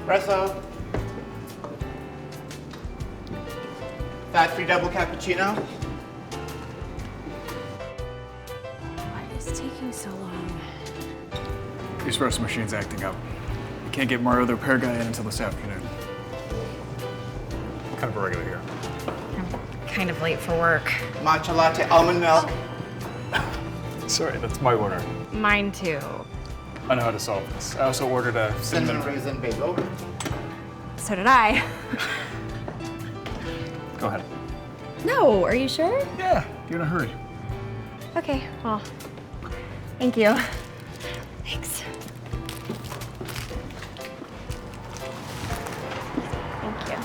Espresso. Fat-free double cappuccino. Why is it taking so long? The espresso machine's acting up. We can't get Mario the repair guy in until this afternoon. Kind of a regular here. I'm kind of late for work. Matcha latte, almond milk. Sorry, that's my order. Mine too. I know how to solve this. I also ordered a Cinnamon cinnamon. raisin bagel. So did I. Go ahead. No, are you sure? Yeah, you're in a hurry. Okay, well, thank you. Thanks. Thank you.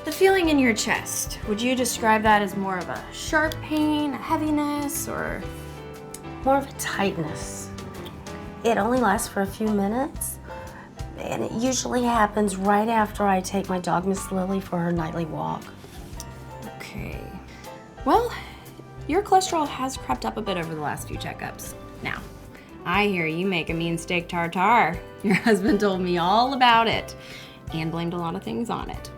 The feeling in your chest, would you describe that as more of a sharp pain, a heaviness, or? More of a tightness. It only lasts for a few minutes, and it usually happens right after I take my dog, Miss Lily, for her nightly walk. Okay. Well, your cholesterol has crept up a bit over the last few checkups. Now, I hear you make a mean steak tartare. Your husband told me all about it and blamed a lot of things on it.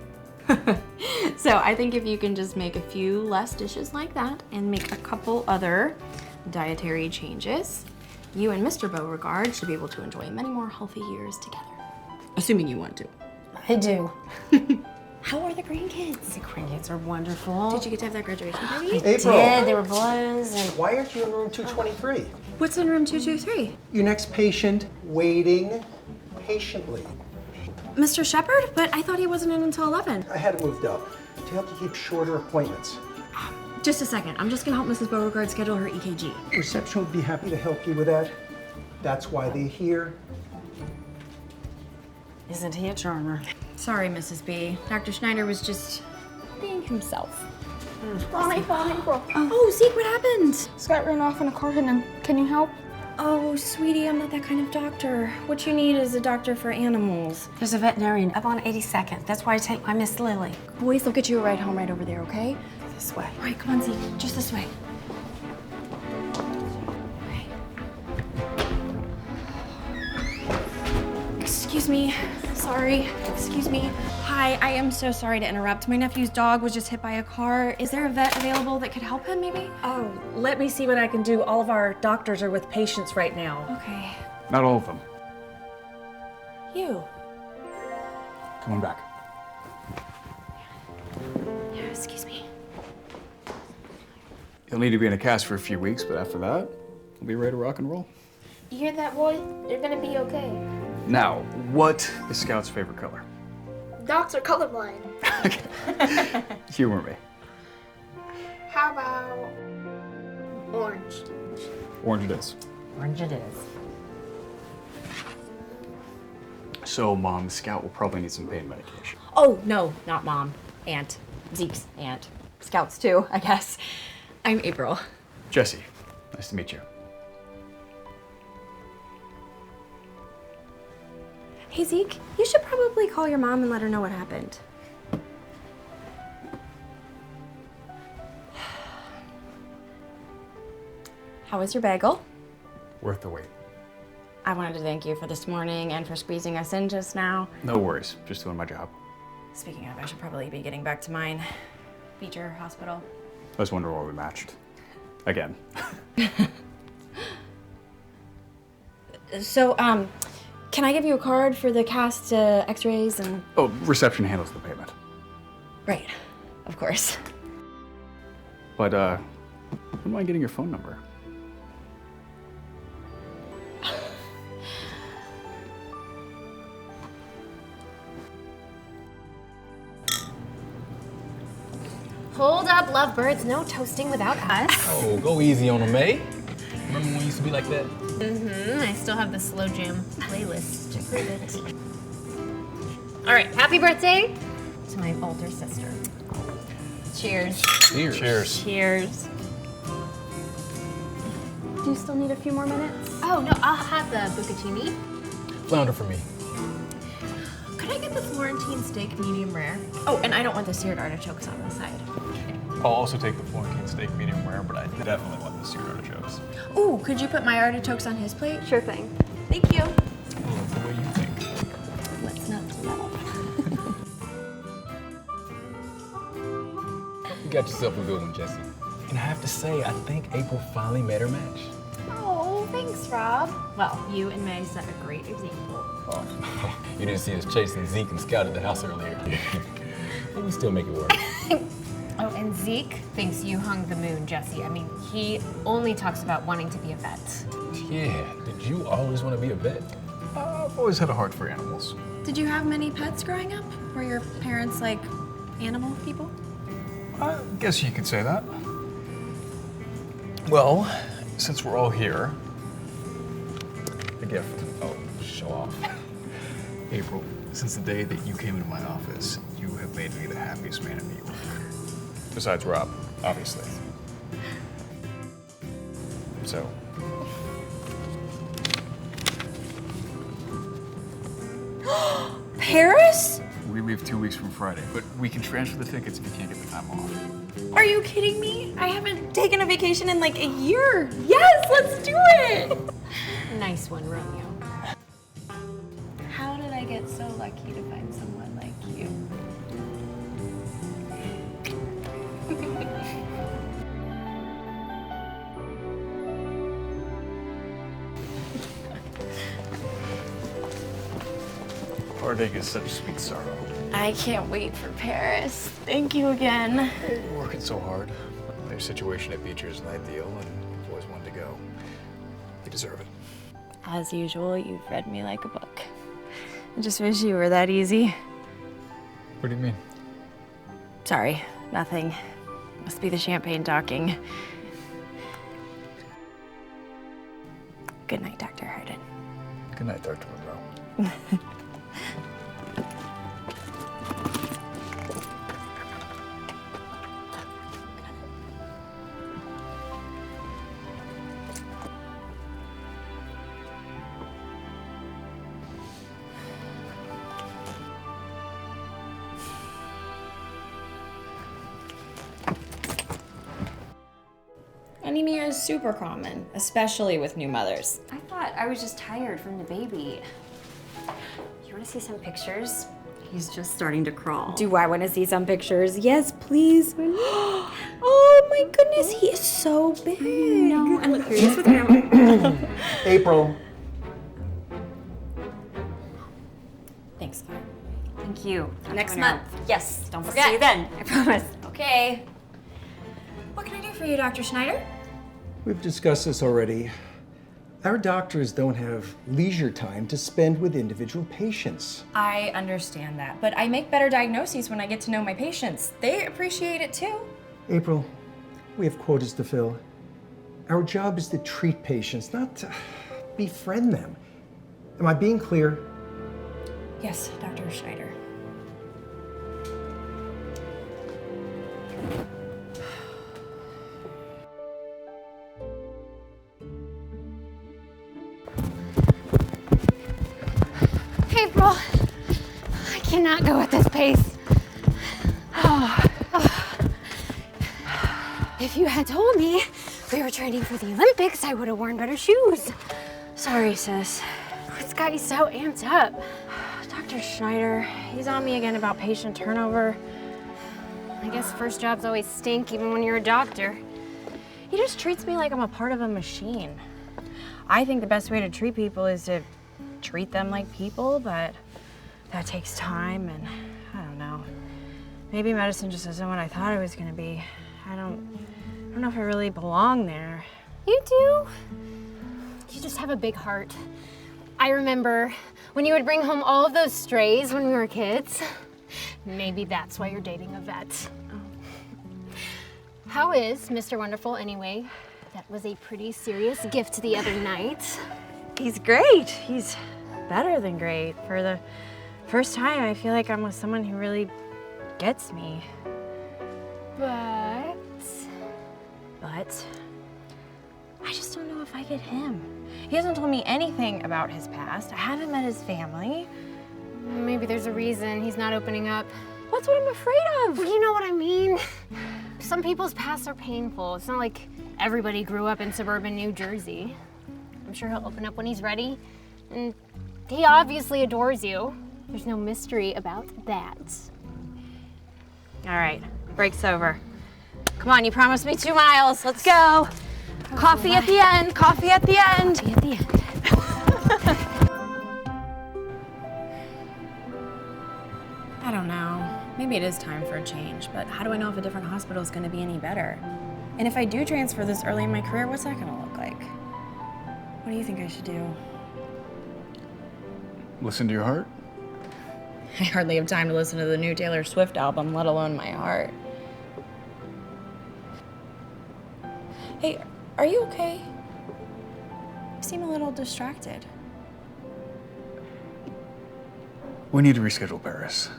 So I think if you can just make a few less dishes like that and make a couple other dietary changes, you and Mr. Beauregard should be able to enjoy many more healthy years together. Assuming you want to. I do. How are the grandkids? The grandkids are wonderful. Did you get to have that graduation party? April, Yeah, they were balloons and why aren't you in room 223? What's in room 223? Your next patient waiting patiently. Mr. Shepard? But I thought he wasn't in until 11. I had it moved up to help you keep shorter appointments. Just a second. I'm just gonna help Mrs. Beauregard schedule her EKG. Reception would be happy to help you with that. That's why they're here. isn't he a charmer? Sorry, Mrs. B. Dr. Schneider was just being himself. Oh, Zeke, what happened? Scott ran off in a car hit him. Can you help? Oh, sweetie, I'm not that kind of doctor. What you need is a doctor for animals. There's a veterinarian up on 82nd. That's why I take my Miss Lily. Boys, they'll get you a ride home right over there, okay? This way. All right, come on, Zeke. Just this way. Okay. Excuse me. Sorry. Excuse me. Hi, I am so sorry to interrupt. My nephew's dog was just hit by a car. Is there a vet available that could help him, maybe? Oh, let me see what I can do. All of our doctors are with patients right now. Okay. Not all of them. You. Come on back. Yeah, excuse me. You'll need to be in a cast for a few weeks, but after that, we'll be ready to rock and roll. You hear that, boy? You're gonna be okay. Now, what is Scout's favorite color? Dogs are colorblind. Humor me. How about orange? Orange it is. Orange it is. So, Mom, Scout will probably need some pain medication. Oh, no, not Mom. Aunt. Zeke's aunt. Scout's too, I guess. I'm April. Jesse, nice to meet you. Hey, Zeke, you should probably call your mom and let her know what happened. How was your bagel? Worth the wait. I wanted to thank you for this morning and for squeezing us in just now. No worries, just doing my job. Speaking of, I should probably be getting back to mine. Beecher Hospital. I was wondering why we matched. Again. So, can I give you a card for the cast x-rays and... Oh, reception handles the payment. Right, of course. But, wouldn't mind getting your phone number. Hold up, lovebirds. No toasting without us. Oh, go easy on them, eh? Remember when we used to be like that? I still have the slow jam playlist to prove it. All right, happy birthday to my older sister. Cheers. Cheers. Cheers. Cheers. Do you still need a few more minutes? Oh, no, I'll have the bucatini. Flounder for me. Could I get the Florentine steak medium rare? Oh, and I don't want the seared artichokes on the side. I'll also take the Florentine steak medium rare, but I definitely want stewed artichokes. Ooh, could you put my artichokes on his plate? Sure thing. Thank you. Oh, that's the way you think. Let's not love. You got yourself a good one, Jesse. And I have to say, I think April finally met her match. Oh, thanks, Rob. Well, you and May set a great example. Oh, you didn't see us chasing Zeke and Scout at the house earlier. But we still make it work. Oh, and Zeke thinks you hung the moon, Jesse. I mean, he only talks about wanting to be a vet. Yeah, did you always want to be a vet? I've always had a heart for animals. Did you have many pets growing up? Were your parents like animal people? I guess you could say that. Well, since we're all here, a gift. Oh, show off. April, since the day that you came into my office, you have made me the happiest man in New York. Besides Rob, obviously. So. Paris? We leave 2 weeks from Friday, but we can transfer the tickets if you can't get the time off. Are you kidding me? I haven't taken a vacation in like a year. Yes, let's do it. Nice one, Romeo. How did I get so lucky to find someone like you? Heartache is such sweet sorrow. I can't wait for Paris. Thank you again. You're working so hard. Their situation at Beecher isn't ideal, and you've always wanted to go. You deserve it. As usual, you've read me like a book. I just wish you were that easy. What do you mean? Sorry, nothing. Must be the champagne talking. Good night, Dr. Harden. Good night, Dr. Monroe. Anemia is super common, especially with new mothers. I thought I was just tired from the baby. You want to see some pictures? He's just starting to crawl. Do I want to see some pictures? Yes, please. Oh my goodness, he is so big. No, and look, here he is with Grandma. April, Thanks, Claire. Thank you. Next Monroe. month. Yes, don't forget. See you then. I promise. Okay. What can I do for you, Dr. Schneider? we've discussed this already. Our doctors don't have leisure time to spend with individual patients. I understand that, but I make better diagnoses when I get to know my patients. They appreciate it too. April, we have quotas to fill. Our job is to treat patients, not to befriend them. Am I being clear? Yes, Dr. Schneider. April, I cannot go at this pace. If you had told me we were training for the Olympics, I would have worn better shoes. Sorry, sis. What's got you so amped up? Dr. Schneider, he's on me again about patient turnover. I guess first jobs always stink, even when you're a doctor. He just treats me like I'm a part of a machine. I think the best way to treat people is to treat them like people, but that takes time and I don't know. Maybe medicine just isn't what I thought it was gonna be. I don't know if I really belong there. You do. You just have a big heart. I remember when you would bring home all of those strays when we were kids. Maybe that's why you're dating a vet. How is Mr. Wonderful anyway? That was a pretty serious gift the other night. He's great. He's better than great. For the first time, I feel like I'm with someone who really gets me. But I just don't know if I get him. He hasn't told me anything about his past. I haven't met his family. Maybe there's a reason he's not opening up. That's what I'm afraid of. Well, you know what I mean. Some people's pasts are painful. It's not like everybody grew up in suburban New Jersey. I'm sure he'll open up when he's ready. And he obviously adores you. There's no mystery about that. All right, break's over. Come on, you promised me 2 miles. Let's go. Coffee at the end, coffee at the end. Coffee at the end. I don't know. Maybe it is time for a change, but how do I know if a different hospital is going to be any better? And if I do transfer this early in my career, what's that going to look like? What do you think I should do? Listen to your heart. I hardly have time to listen to the new Taylor Swift album, let alone my heart. Hey, are you okay? You seem a little distracted. We need to reschedule Paris.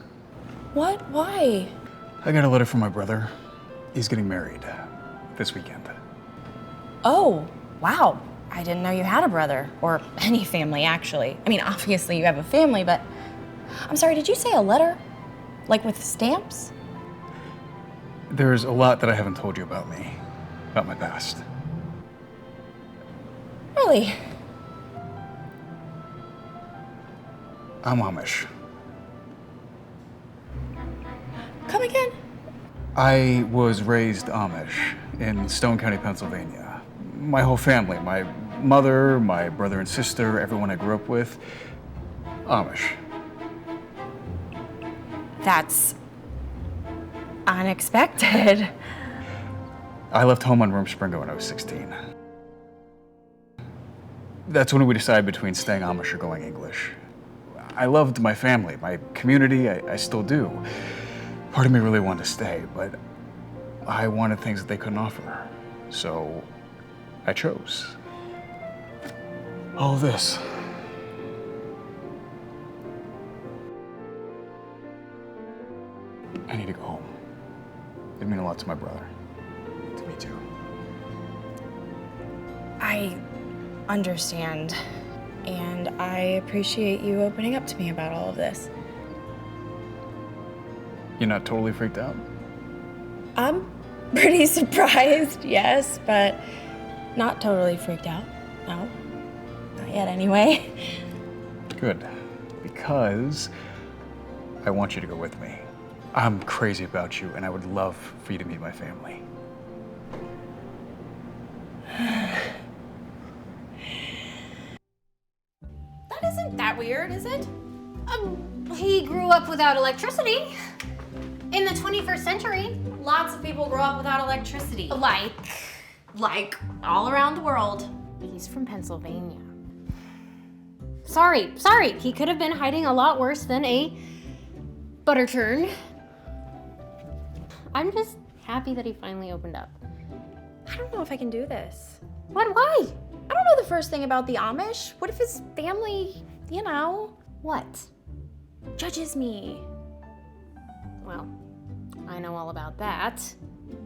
What? Why? I got a letter from my brother. He's getting married this weekend. Oh, wow. I didn't know you had a brother, or any family, actually. I mean, obviously you have a family, but I'm sorry, did you say a letter? Like with stamps? There's a lot that I haven't told you about me, about my past. Really? I'm Amish. Come again? I was raised Amish in Stone County, Pennsylvania. My whole family, my mother, my brother and sister, everyone I grew up with, Amish. That's unexpected. I left home on Rumspringa when I was 16. That's when we decided between staying Amish or going English. I loved my family, my community, I still do. Part of me really wanted to stay, but I wanted things that they couldn't offer. So I chose. All of this. I need to go home. It'd mean a lot to my brother. To me too. I understand, and I appreciate you opening up to me about all of this. You're not totally freaked out? I'm pretty surprised, yes, but not totally freaked out. No, not yet anyway. Good, because I want you to go with me. I'm crazy about you, and I would love for you to meet my family. That isn't that weird, is it? He grew up without electricity. In the 21st century. Lots of people grow up without electricity. Like all around the world. He's from Pennsylvania. Sorry. He could have been hiding a lot worse than a butter churn. I'm just happy that he finally opened up. I don't know if I can do this. What? Why? I don't know the first thing about the Amish. What if his family, What? judges me? Well, I know all about that.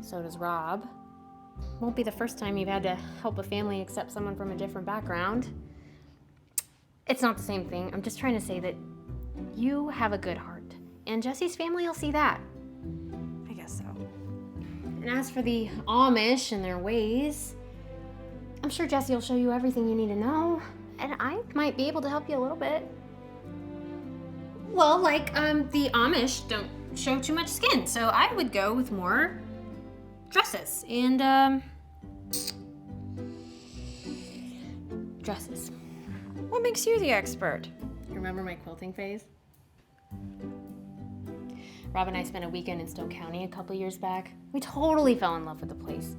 So does Rob. Won't be the first time you've had to help a family accept someone from a different background. It's not the same thing. I'm just trying to say that you have a good heart. And Jesse's family will see that. I guess so. And as for the Amish and their ways, I'm sure Jesse will show you everything you need to know. And I might be able to help you a little bit. Well, the Amish don't show too much skin, so I would go with more dresses and, dresses. What makes you the expert? You remember my quilting phase? Rob and I spent a weekend in Stone County a couple years back. We totally fell in love with the place.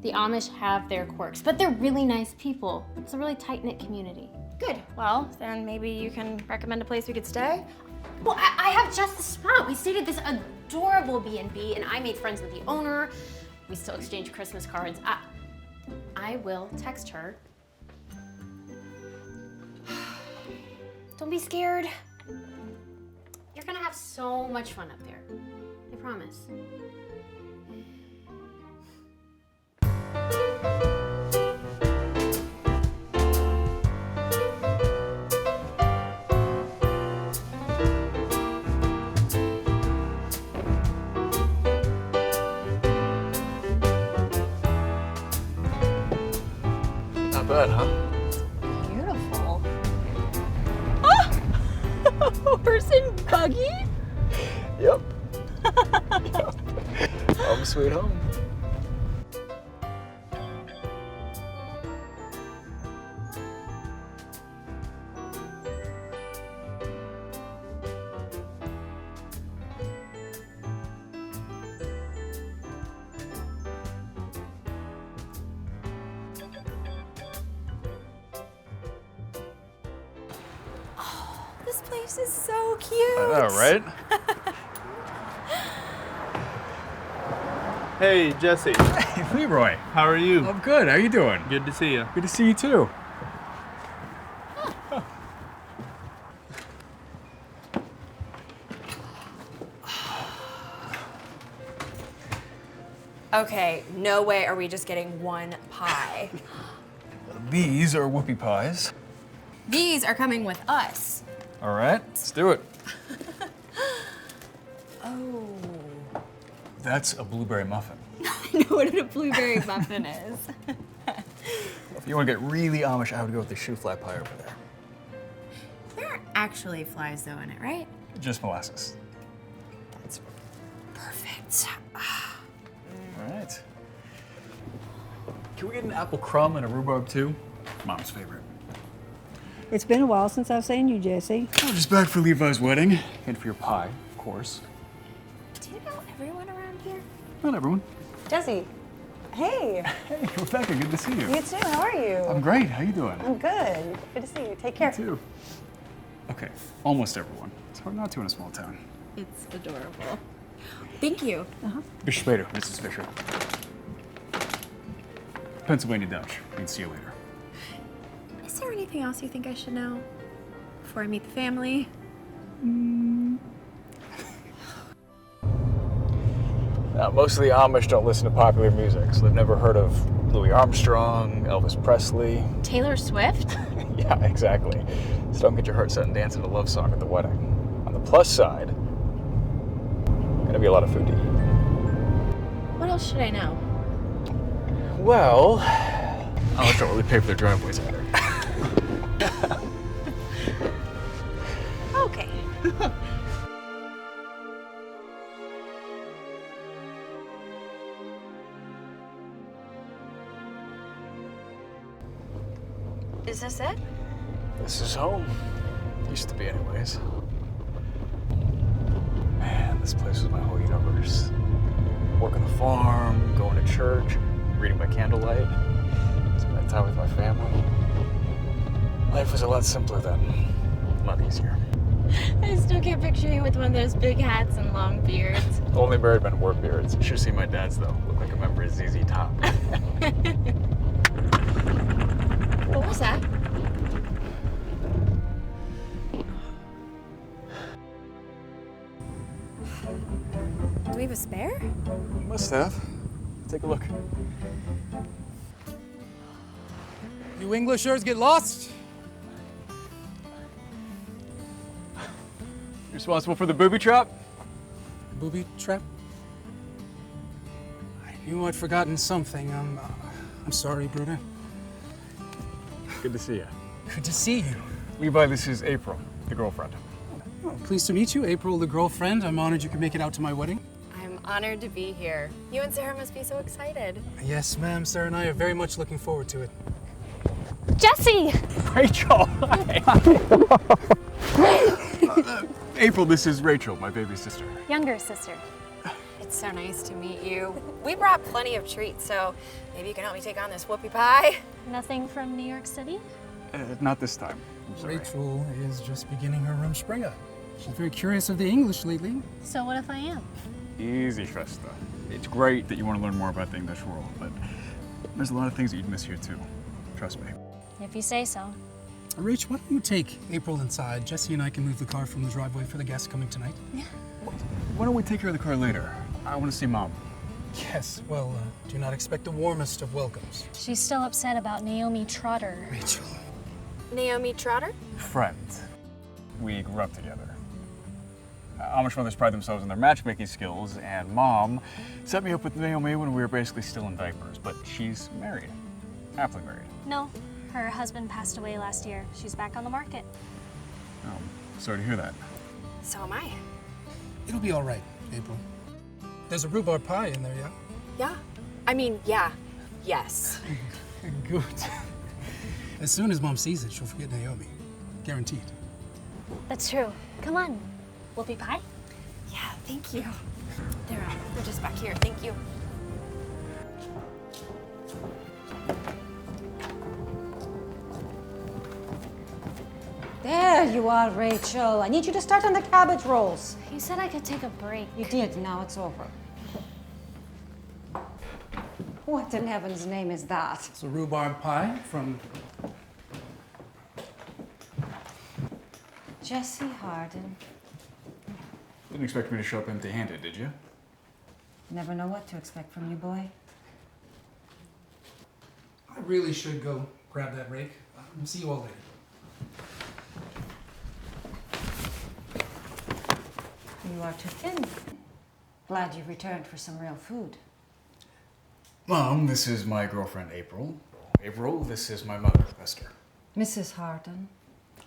The Amish have their quirks, but they're really nice people. It's a really tight-knit community. Good. Well, then maybe you can recommend a place we could stay? Well, I have just the spot. We stayed at this adorable B&B, and I made friends with the owner. We still exchange Christmas cards. I will text her. Don't be scared. You're gonna have so much fun up there. I promise. bad, huh? Beautiful. Oh! Horse and buggy? Yep. Yep. Home sweet home. This place is so cute. I know, right? Hey, Jesse. Hey, Leroy. How are you? I'm good. How you doing? Good to see you. Good to see you too. Okay, no way are we just getting one pie. These are whoopie pies. These are coming with us. All right, let's do it. Oh. That's a blueberry muffin. I know what a blueberry muffin is. If you want to get really Amish, I would go with the shoe fly pie over there. There aren't actually flies though in it, right? Just molasses. That's perfect. All right. Can we get an apple crumb and a rhubarb too? Mom's favorite. It's been a while since I've seen you, Jesse. I'm just back for Levi's wedding and for your pie, of course. Do you know everyone around here? Not everyone. Jesse, hey. Hey, Rebecca, good to see you. You too, how are you? I'm great. How you doing? I'm good. Good to see you. Take care. You too. Okay, almost everyone. It's hard not to in a small town. It's adorable. Thank you. Bis später, Mrs. Fisher. Pennsylvania Dutch. We'd see you later. Is there anything else you think I should know before I meet the family? Most of the Amish don't listen to popular music, so they've never heard of Louis Armstrong, Elvis Presley. Taylor Swift? Yeah, exactly. So don't get your heart set and dance to a love song at the wedding. On the plus side, gonna be a lot of food to eat. What else should I know? Well, Amish don't really pay for their driveways either. Okay. Is this it? This is home. Used to be anyways. Man, this place was my whole universe. Working the farm, going to church, reading by candlelight, spending time with my family. Life was a lot simpler then, a lot easier. I still can't picture you with one of those big hats and long beards. Only married men wore beards. You should see my dad's though. Look like a member of ZZ Top. What was that? Do we have a spare? Must have. Take a look. You Englishers get lost? You're responsible for the booby trap? Booby trap? I knew I'd forgotten something. I'm sorry, Bruder. Good to see you. Good to see you. Levi, this is April, the girlfriend. Oh, pleased to meet you, April, the girlfriend. I'm honored you could make it out to my wedding. I'm honored to be here. You and Sarah must be so excited. Yes, ma'am. Sarah and I are very much looking forward to it. Jesse! Rachel! Hi. April, this is Rachel, my baby sister. Younger sister. It's so nice to meet you. We brought plenty of treats, so maybe you can help me take on this whoopie pie. Nothing from New York City? Not this time. I'm sorry. Rachel is just beginning her Rumspringa. She's very curious of the English lately. So what if I am? Easy, Schwester. It's great that you want to learn more about the English world, but there's a lot of things that you'd miss here too. Trust me. If you say so. Rach, why don't you take April inside? Jesse and I can move the car from the driveway for the guests coming tonight. Why don't we take care of the car later? I want to see Mom. Yes, well, do not expect the warmest of welcomes. She's still upset about Naomi Trotter. Rachel. Naomi Trotter? Friend. We grew up together. Amish mothers pride themselves on their matchmaking skills, and Mom set me up with Naomi when we were basically still in diapers, but she's married. Happily married. No, Her husband passed away last year. She's back on the market. Oh, sorry to hear that. So am I. It'll be all right, April. There's a rhubarb pie in there, yeah? Yeah. I mean, yeah. Yes. Good. As soon as Mom sees it, she'll forget Naomi. Guaranteed. That's true. Come on. Whoopie pie? Yeah, thank you. They're just back here. Thank you. There you are, Rachel. I need you to start on the cabbage rolls. You said I could take a break. You did, now it's over. What in heaven's name is that? It's a rhubarb pie from... Jesse Harden. Didn't expect me to show up empty-handed, did you? Never know what to expect from you, boy. I really should go grab that rake. See you all later. You are too thin. Glad you returned for some real food. Mom, this is my girlfriend, April. April, this is my mother, Esther. Mrs. Harden.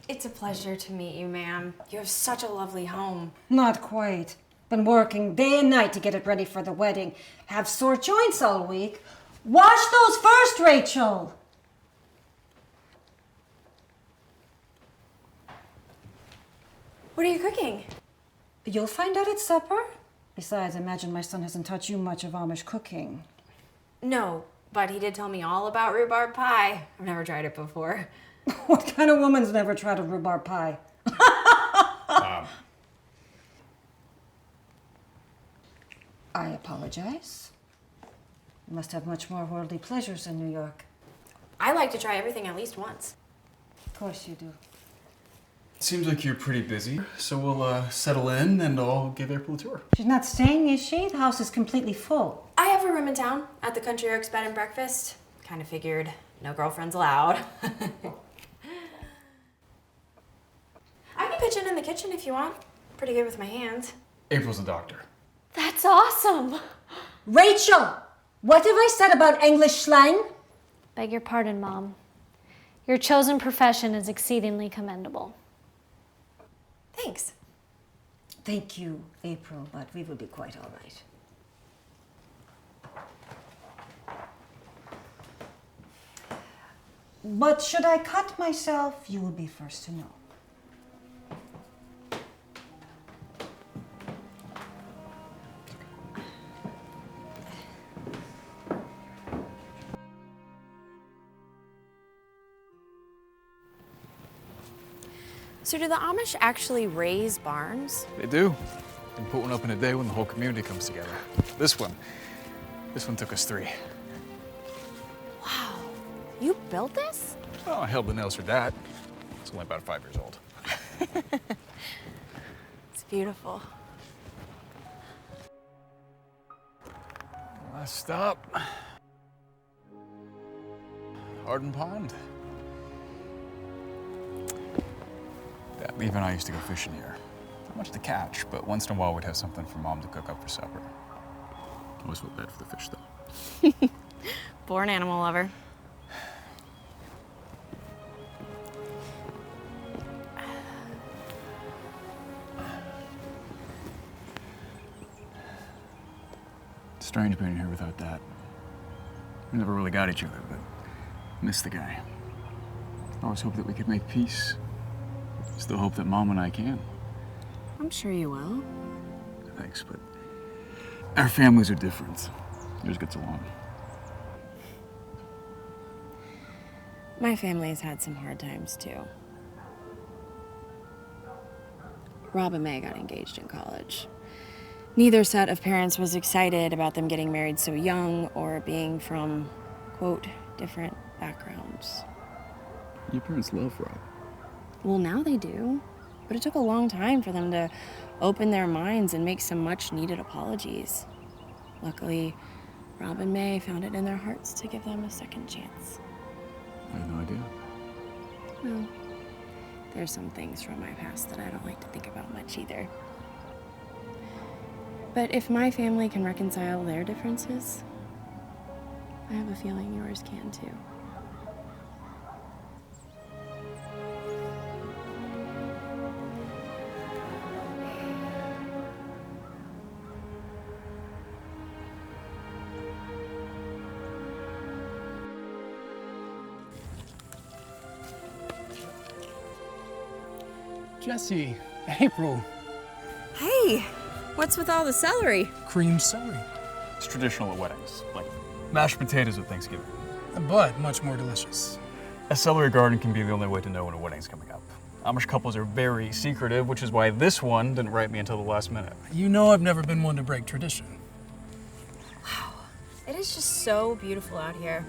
It's a pleasure to meet you, ma'am. You have such a lovely home. Not quite. Been working day and night to get it ready for the wedding. Have sore joints all week. Wash those first, Rachel! What are you cooking? You'll find out at supper. Besides, I imagine my son hasn't taught you much of Amish cooking. No, but he did tell me all about rhubarb pie. I've never tried it before. What kind of woman's never tried a rhubarb pie? I apologize. You must have much more worldly pleasures in New York. I like to try everything at least once. Of course you do. Seems like you're pretty busy, so we'll settle in and I'll give April a tour. She's not staying, is she? The house is completely full. I have a room in town at the Country Oaks Bed and Breakfast. Kind of figured no girlfriends allowed. I can pitch in the kitchen if you want. Pretty good with my hands. April's a doctor. That's awesome. Rachel, what have I said about English slang? Beg your pardon, Mom. Your chosen profession is exceedingly commendable. Thanks. Thank you, April, but we will be quite all right. But should I cut myself, you will be first to know. So do the Amish actually raise barns? They do. And put one up in a day when the whole community comes together. This one took us 3. Wow, you built this? Oh, I held the nails for Dad. It's only about 5 years old. It's beautiful. Last stop. Arden Pond. Dad, Eve and I used to go fishing here. Not much to catch, but once in a while we'd have something for Mom to cook up for supper. Always felt bad for the fish, though. Born animal lover. It's strange being here without Dad. We never really got each other, but I miss the guy. I always hoped that we could make peace. Still hope that Mom and I can. I'm sure you will. Thanks, but our families are different. Yours gets along. My family's had some hard times, too. Rob and May got engaged in college. Neither set of parents was excited about them getting married so young or being from, quote, different backgrounds. Your parents love Rob. Well, now they do. But it took a long time for them to open their minds and make some much-needed apologies. Luckily, Rob and May found it in their hearts to give them a second chance. I had no idea. Well, there's some things from my past that I don't like to think about much either. But if my family can reconcile their differences, I have a feeling yours can too. Jesse, April, Hey, what's with all the celery? creamed celery. It's traditional at weddings, like mashed potatoes at Thanksgiving. But much more delicious. A celery garden can be the only way to know when a wedding's coming up. Amish couples are very secretive, which is why this one didn't write me until the last minute. You know I've never been one to break tradition. It is just so beautiful out here.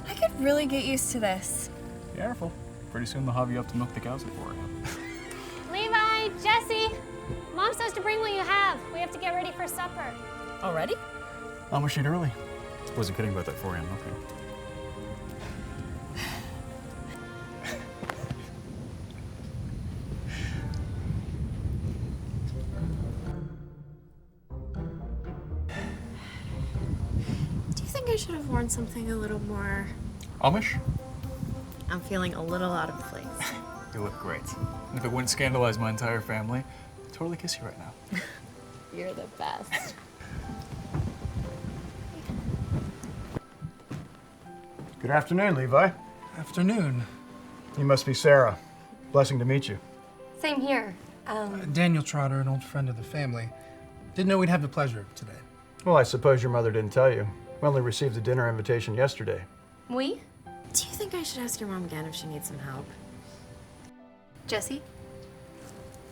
I could really get used to this. Careful. Pretty soon they'll have you up to milk the cows before you. Levi, Jesse, Mom says to bring what you have. We have to get ready for supper. Already? Amish eat early. Wasn't kidding about that 4 a.m. milking. Do you think I should have worn something a little more... Amish? I'm feeling a little out of place. You look great. And if it wouldn't scandalize my entire family, I'd totally kiss you right now. You're the best. Good afternoon, Levi. Afternoon. You must be Sarah. Blessing to meet you. Same here. Daniel Trotter, an old friend of the family. Didn't know we'd have the pleasure today. Well, I suppose your mother didn't tell you. We only received the dinner invitation yesterday. We? Do you think I should ask your mom again if she needs some help? Jesse?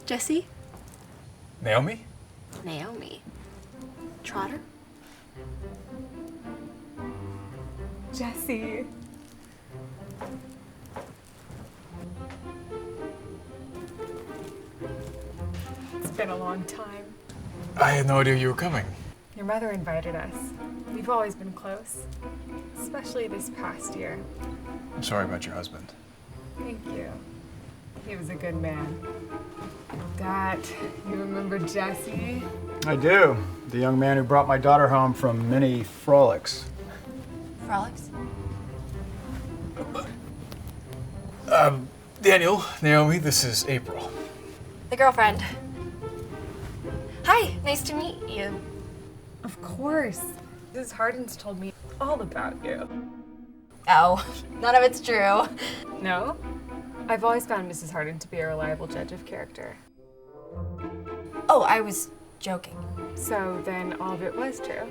Jesse? Naomi? Naomi? Trotter? Jesse. It's been a long time. I had no idea you were coming. Your mother invited us. We've always been close, especially this past year. I'm sorry about your husband. Thank you. He was a good man. Dad, you remember Jesse? I do. The young man who brought my daughter home from many frolics. Frolics? Daniel, Naomi, this is April. The girlfriend. Hi, nice to meet you. Of course. Mrs. Hardin's told me all about you. Oh, none of it's true. No? I've always found Mrs. Hardin to be a reliable judge of character. Oh, I was joking. So then all of it was true.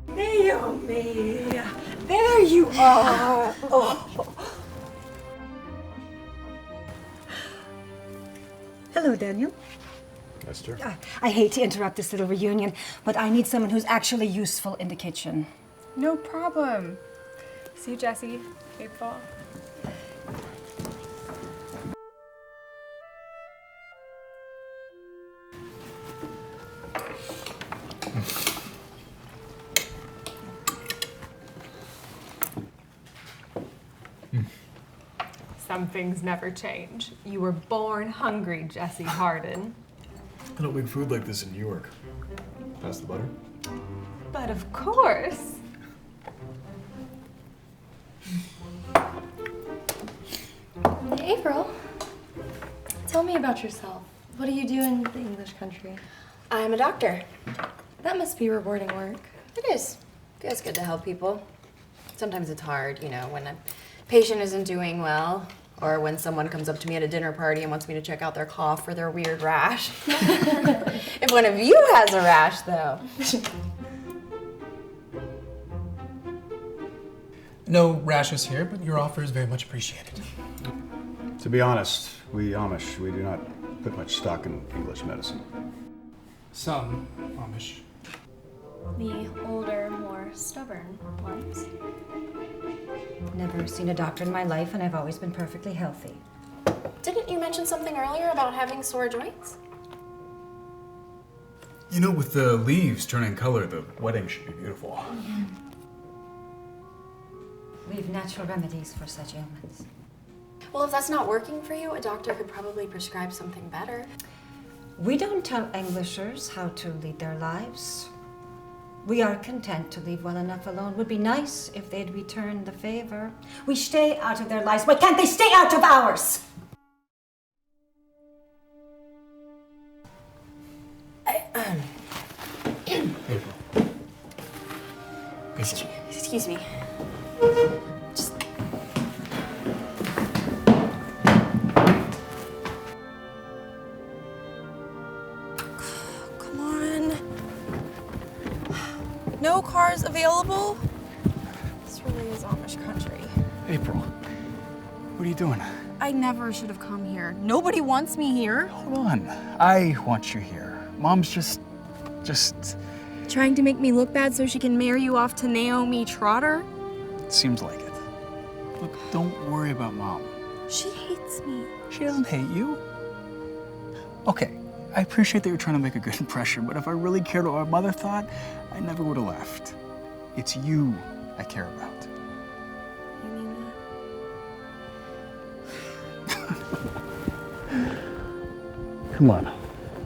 Naomi, there you are. Oh. Hello, Daniel. Esther. I hate to interrupt this little reunion, but I need someone who's actually useful in the kitchen. No problem. See you, Jesse. April. Some things never change. You were born hungry, Jesse Hardin. I don't make food like this in New York. Pass the butter. But of course. April, tell me about yourself. What do you do in the English country? I'm a doctor. That must be rewarding work. It is. Feels good to help people. Sometimes it's hard, you know, when a patient isn't doing well, or when someone comes up to me at a dinner party and wants me to check out their cough or their weird rash. If one of you has a rash, though. No rashes here, but your offer is very much appreciated. To be honest, we Amish, we do not put much stock in English medicine. Some Amish. The older, more stubborn ones. Never seen a doctor in my life, and I've always been perfectly healthy. Didn't you mention something earlier about having sore joints? You know, with the leaves turning color, the wedding should be beautiful. We've natural remedies for such ailments. Well, if that's not working for you, a doctor could probably prescribe something better. We don't tell Englishers how to lead their lives. We are content to leave well enough alone. Would be nice if they'd return the favor. We stay out of their lives. Why can't they stay out of ours? Excuse me. Just... No cars available? This really is Amish country. April, what are you doing? I never should have come here. Nobody wants me here. Hold on. I want you here. Mom's just... Trying to make me look bad so she can marry you off to Naomi Trotter? Seems like it. Look, don't worry about Mom. She hates me. She doesn't hate you. Okay, I appreciate that you're trying to make a good impression, but if I really cared what my mother thought, I never would have left. It's you I care about. You mean that? Come on,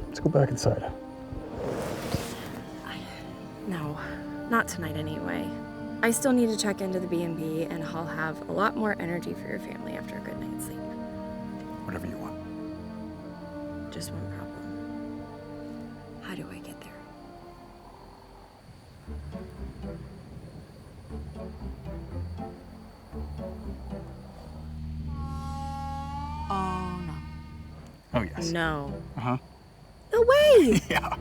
let's go back inside. No, not tonight anyway. I still need to check into the B&B, and I'll have a lot more energy for your family after a good night's sleep. Whatever you want. Just one problem. How do I get there? Oh, no. Oh, yes. No. Uh-huh. No way! Yeah.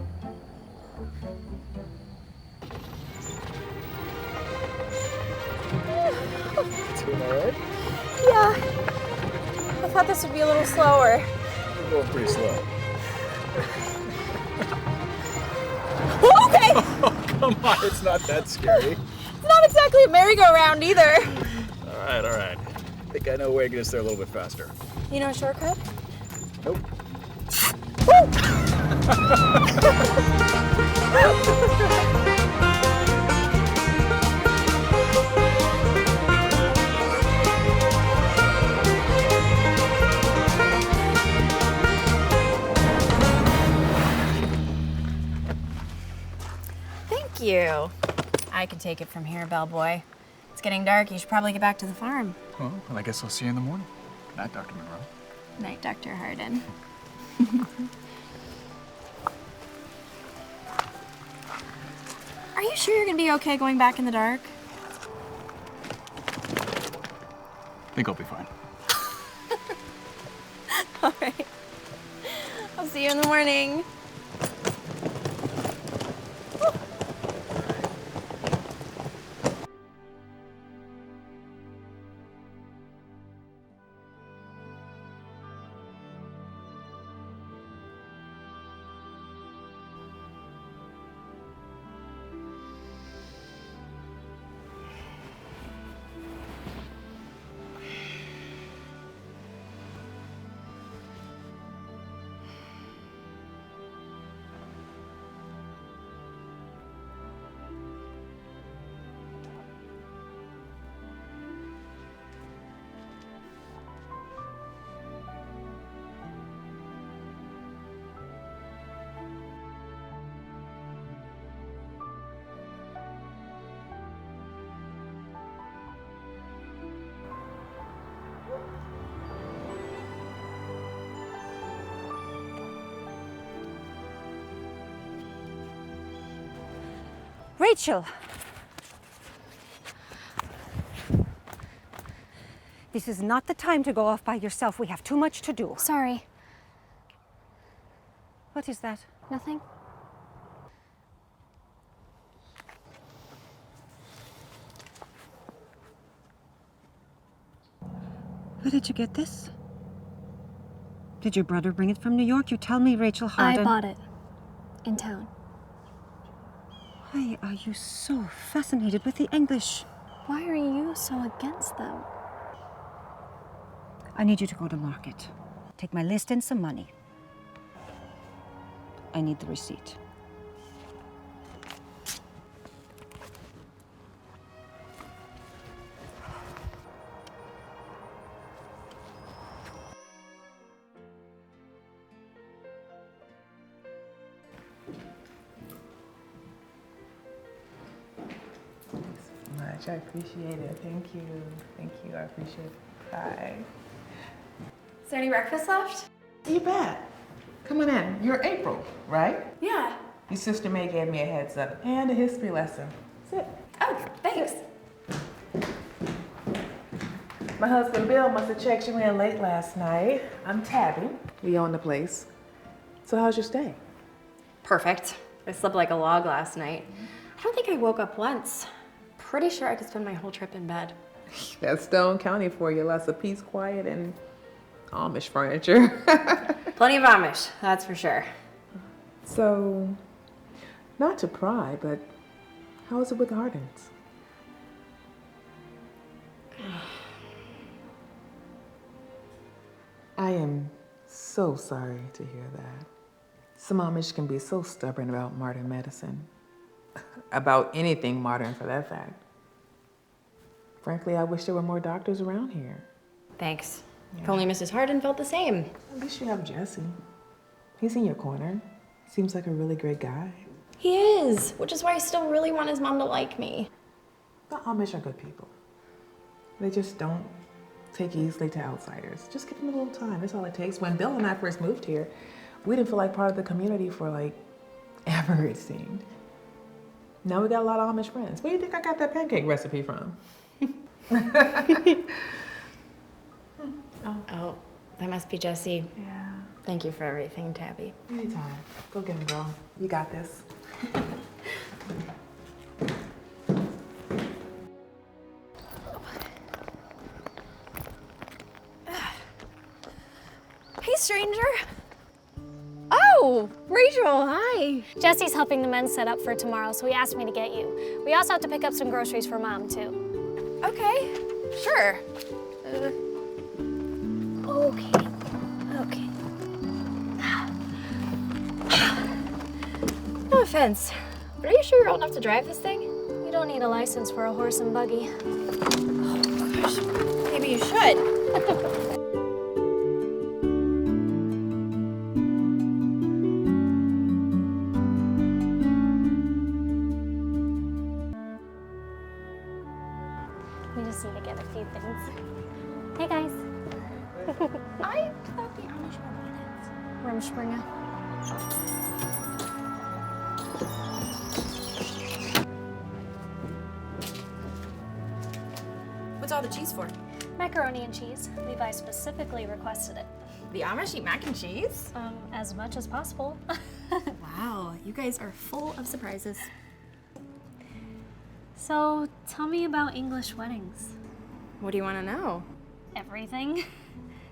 Doing all right? Yeah. I thought this would be a little slower. We're going pretty slow. Okay! Oh, come on, it's not that scary. It's not exactly a merry-go-round either. All right, all right. I think I know a way to get us there a little bit faster. You know a shortcut? Nope. Thank you. I can take it from here, bellboy. It's getting dark. You should probably get back to the farm. Well, I guess I'll see you in the morning. Good night, Dr. Monroe. Night, Dr. Harden. Are you sure you're gonna be okay going back in the dark? I think I'll be fine. All right. I'll see you in the morning. Rachel! This is not the time to go off by yourself. We have too much to do. Sorry. What is that? Nothing. Where did you get this? Did your brother bring it from New York? You tell me, Rachel Harden. I bought it. In town. Why are you so fascinated with the English? Why are you so against them? I need you to go to market. Take my list and some money. I need the receipt. Much. I appreciate it. Thank you. Thank you. I appreciate it. Bye. Is there any breakfast left? You bet. Come on in. You're April, right? Yeah. Your sister May gave me a heads up and a history lesson. Sit. Oh, thanks. My husband Bill must have checked you in late last night. I'm Tabby. We own the place. So how's your stay? Perfect. I slept like a log last night. don't think I woke up once. Pretty sure I could spend my whole trip in bed. That's Stone County for you. Lots of peace, quiet, and Amish furniture. Plenty of Amish, that's for sure. So, not to pry, but how is it with the Hardens? I am so sorry to hear that. Some Amish can be so stubborn about modern medicine. About anything modern, for that fact. Frankly, I wish there were more doctors around here. Thanks. If only Mrs. Harden felt the same. At least you have Jesse. He's in your corner. Seems like a really great guy. He is, which is why I still really want his mom to like me. The Amish are good people. They just don't take easily to outsiders. Just give them a little time. That's all it takes. When Bill and I first moved here, we didn't feel like part of the community for like ever, it seemed. Now we got a lot of Amish friends. Where do you think I got that pancake recipe from? Oh, that must be Jesse. Yeah. Thank you for everything, Tabby. Anytime. Go get him, girl. You got this. Hey, stranger. Oh, Rachel, hi. Jesse's helping the men set up for tomorrow, so he asked me to get you. We also have to pick up some groceries for Mom, too. Okay, sure. Okay. No offense, but are you sure you're old enough to drive this thing? You don't need a license for a horse and buggy. Oh gosh, maybe you should. We just need to get a few things. Hey, guys. I thought the Amish were Rumspringa. What's all the cheese for? Macaroni and cheese. Levi specifically requested it. The Amish eat mac and cheese? As much as possible. Wow, you guys are full of surprises. So, tell me about English weddings. What do you want to know? Everything.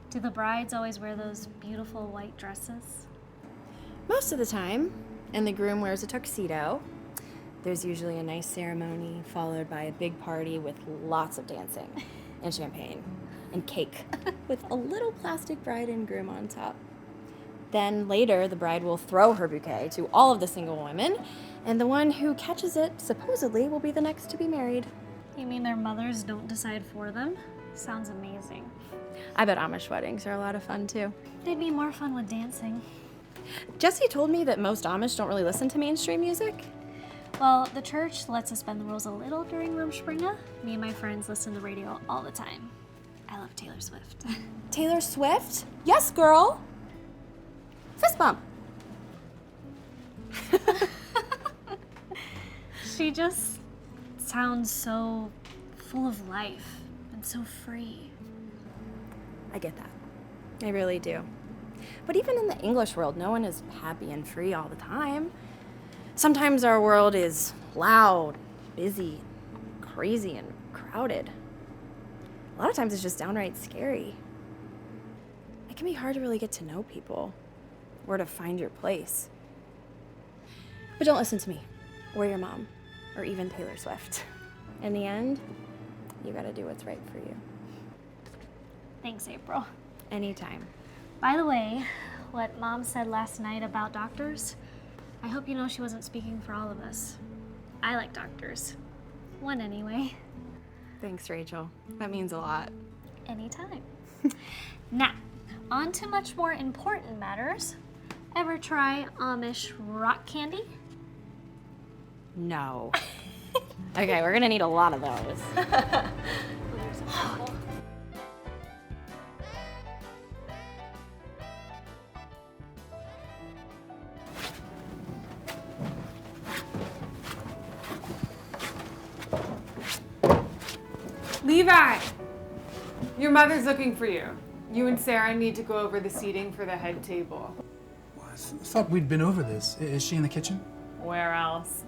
Do the brides always wear those beautiful white dresses? Most of the time, and the groom wears a tuxedo. There's usually a nice ceremony followed by a big party with lots of dancing and champagne and cake with a little plastic bride and groom on top. Then later, the bride will throw her bouquet to all of the single women, and the one who catches it, supposedly, will be the next to be married. You mean their mothers don't decide for them? Sounds amazing. I bet Amish weddings are a lot of fun, too. They'd be more fun with dancing. Jesse told me that most Amish don't really listen to mainstream music. Well, the church lets us bend the rules a little during Rumspringa. Me and my friends listen to the radio all the time. I love Taylor Swift. Taylor Swift? Yes, girl! Fist bump. She just sounds so full of life and so free. I get that. I really do. But even in the English world, no one is happy and free all the time. Sometimes our world is loud, busy, crazy, and crowded. A lot of times it's just downright scary. It can be hard to really get to know people, or to find your place. But don't listen to me, or your mom, or even Taylor Swift. In the end, you gotta do what's right for you. Thanks, April. Anytime. By the way, what Mom said last night about doctors, I hope you know she wasn't speaking for all of us. I like doctors. One anyway. Thanks, Rachel. That means a lot. Anytime. Now, on to much more important matters. Ever try Amish rock candy? No. Okay, we're gonna need a lot of those. Levi! Your mother's looking for you. You and Sarah need to go over the seating for the head table. I thought we'd been over this. Is she in the kitchen? Where else?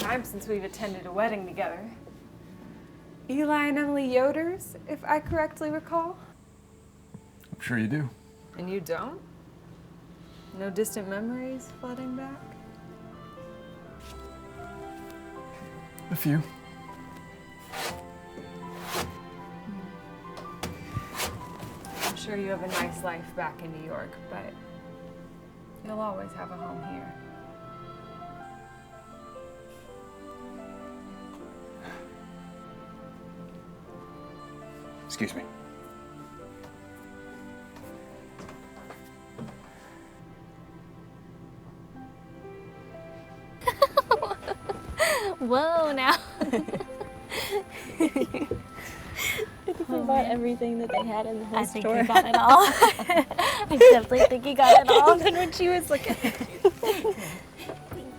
time since we've attended a wedding together. Eli and Emily Yoder's, if I correctly recall. I'm sure you do. And you don't? No distant memories flooding back? A few. I'm sure you have a nice life back in New York, but you'll always have a home here. Excuse me. Whoa, now. I think we bought everything that they had in the whole I think store. we got it all. I definitely think you got it all. And then when she was looking Thank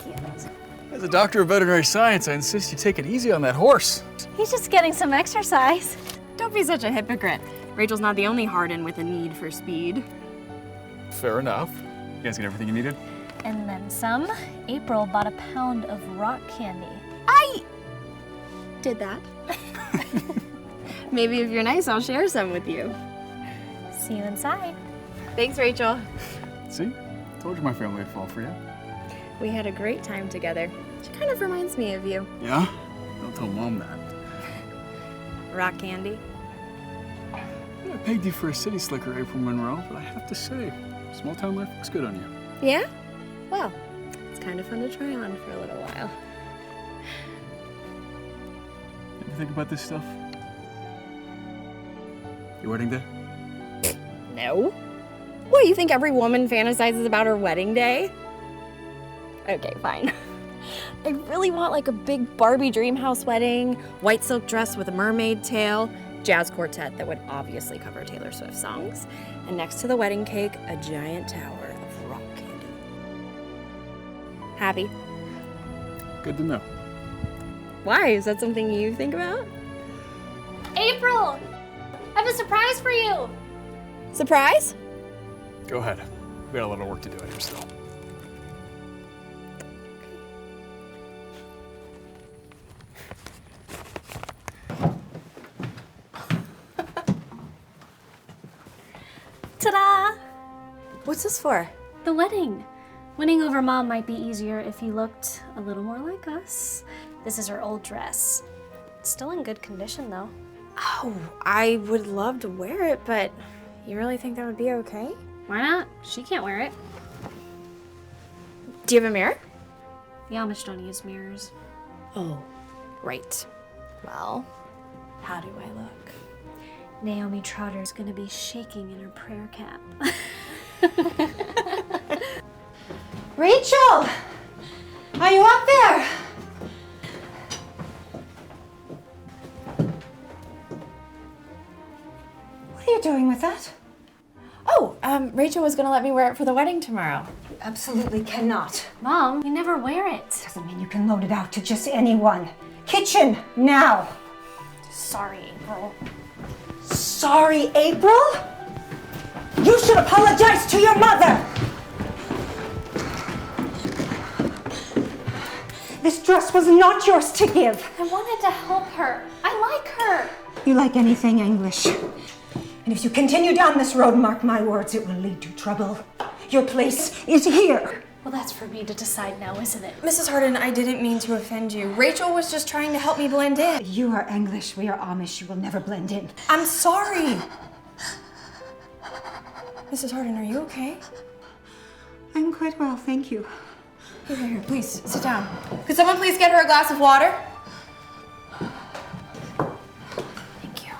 you. As a doctor of veterinary science, I insist you take it easy on that horse. He's just getting some exercise. Don't be such a hypocrite. Rachel's not the only harden with a need for speed. Fair enough. You guys get everything you needed? And then some. April bought a pound of rock candy. I did that. Maybe if you're nice, I'll share some with you. See you inside. Thanks, Rachel. See? Told you my family would fall for you. We had a great time together. She kind of reminds me of you. Yeah? Don't tell Mom that. Rock candy. I pegged you for a city slicker, April Monroe, but I have to say, small town life looks good on you. Yeah? Well, it's kind of fun to try on for a little while. Ever think about this stuff? Your wedding day? No. What, you think every woman fantasizes about her wedding day? Okay, fine. I really want like a big Barbie dream house wedding, white silk dress with a mermaid tail, jazz quartet that would obviously cover Taylor Swift songs, and next to the wedding cake, a giant tower of rock candy. Happy? Good to know. Why? Is that something you think about? April! I have a surprise for you! Surprise? Go ahead. We got a little work to do out here still. Ta-da! What's this for? The wedding. Winning over Mom might be easier if you looked a little more like us. This is her old dress. It's still in good condition, though. Oh, I would love to wear it, but you really think that would be okay? Why not? She can't wear it. Do you have a mirror? The Amish don't use mirrors. Oh, right. Well, how do I look? Naomi Trotter's gonna be shaking in her prayer cap. Rachel! Are you up there? What are you doing with that? Oh, Rachel was gonna let me wear it for the wedding tomorrow. You absolutely cannot. Mom, you never wear it. Doesn't mean you can loan it out to just anyone. Kitchen, now! Sorry, April. Sorry, April? You should apologize to your mother! This dress was not yours to give. I wanted to help her. I like her. You like anything English. And if you continue down this road, mark my words, it will lead to trouble. Your place is here. Well, that's for me to decide now, isn't it? Mrs. Harden, I didn't mean to offend you. Rachel was just trying to help me blend in. You are English, we are Amish. You will never blend in. I'm sorry. Mrs. Harden, are you okay? I'm quite well, thank you. Here, please, sit down. Could someone please get her a glass of water? Thank you.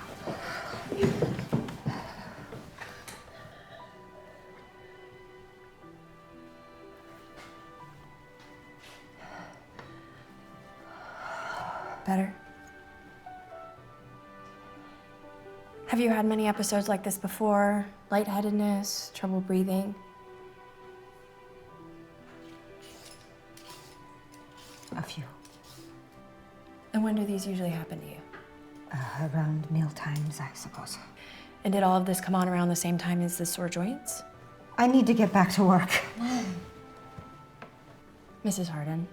Better? Have you had many episodes like this before? Lightheadedness, trouble breathing? A few. And when do these usually happen to you? Around meal times, I suppose. And did all of this come on around the same time as the sore joints? I need to get back to work. Mrs. Harden,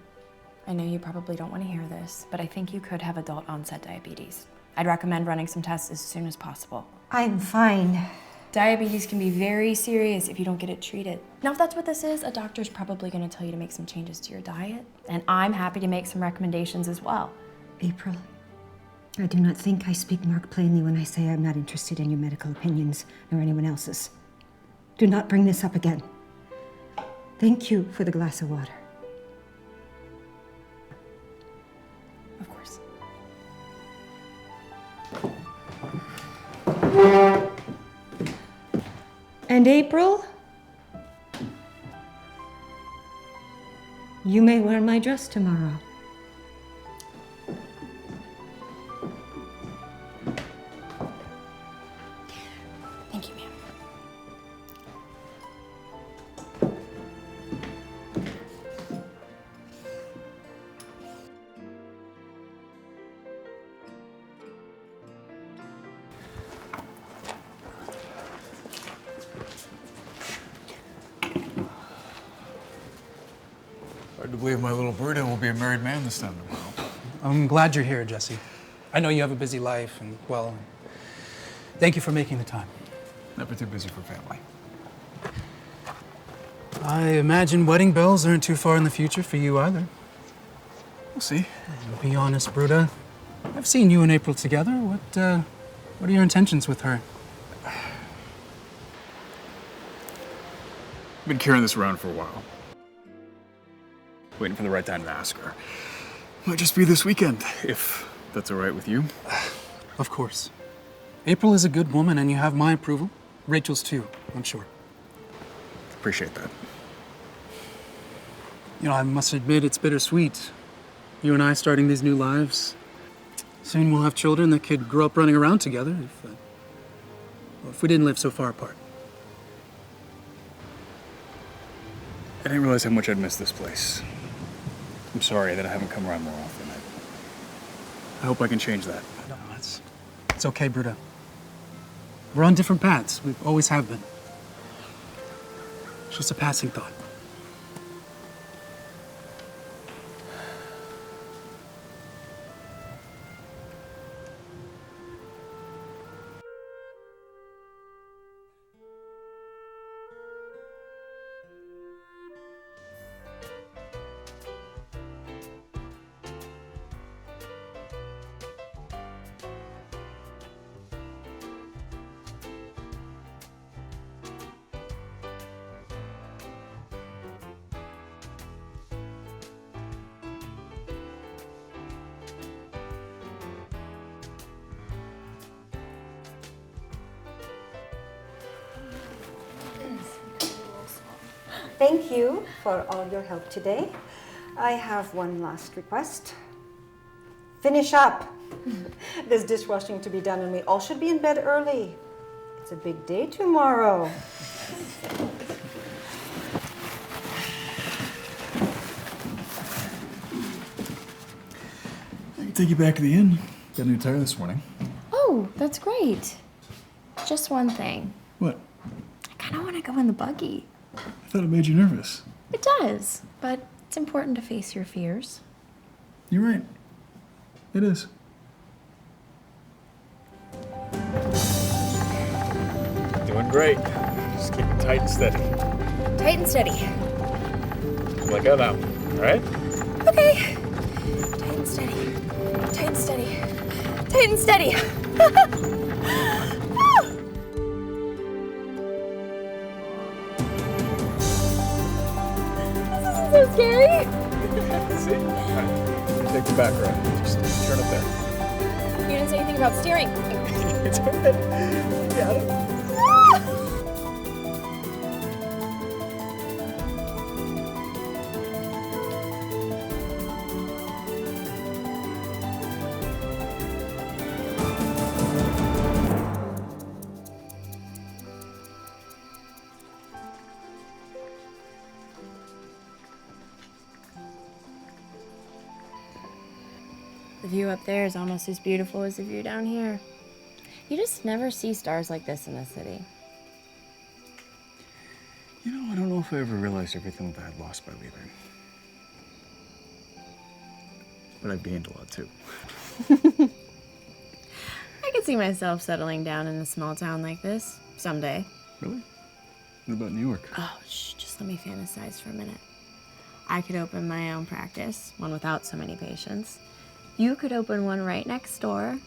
I know you probably don't want to hear this, but I think you could have adult onset diabetes. I'd recommend running some tests as soon as possible. I'm fine. Diabetes can be very serious if you don't get it treated. Now, if that's what this is, a doctor's probably going to tell you to make some changes to your diet, and I'm happy to make some recommendations as well. April, I do not think I speak mark plainly when I say I'm not interested in your medical opinions nor anyone else's. Do not bring this up again. Thank you for the glass of water. Of course. And April, you may wear my dress tomorrow. Thank you, ma'am. Hard to believe my little Bruno will be a married man this time tomorrow. I'm glad you're here, Jesse. I know you have a busy life, and, well, thank you for making the time. Never too busy for family. I imagine wedding bells aren't too far in the future for you either. We'll see. Be honest, Bruda. I've seen you and April together. What are your intentions with her? I've been carrying this around for a while. Waiting for the right time to ask her. Might just be this weekend, if that's all right with you. Of course. April is a good woman, and you have my approval. Rachel's too, I'm sure. Appreciate that. You know, I must admit it's bittersweet. You and I starting these new lives. Soon we'll have children that could grow up running around together if we didn't live so far apart. I didn't realize how much I'd miss this place. I'm sorry that I haven't come around more often. I hope I can change that. No, it's okay, Bruda. We're on different paths. We always have been. It's just a passing thought. Thank you for all your help today. I have one last request. Finish up. There's dishwashing to be done and we all should be in bed early. It's a big day tomorrow. I can take you back to the inn. Got a new tire this morning. Oh, that's great. Just one thing. What? I kind of want to go in the buggy. I thought it made you nervous. It does, but it's important to face your fears. You're right. It is. Doing great. Just keep it tight and steady. Tight and steady. Like that now, all right? Okay. Tight and steady. Tight and steady. Tight and steady. So scary. See? All right. Take the back right. Just turn it there. You didn't say anything about steering. It's all right. You got it. The view up there is almost as beautiful as the view down here. You just never see stars like this in the city. You know, I don't know if I ever realized everything that I had lost by leaving. but I've gained a lot too. I could see myself settling down in a small town like this someday. Really? What about New York? Oh, shh, just let me fantasize for a minute. I could open my own practice, one without so many patients. You could open one right next door,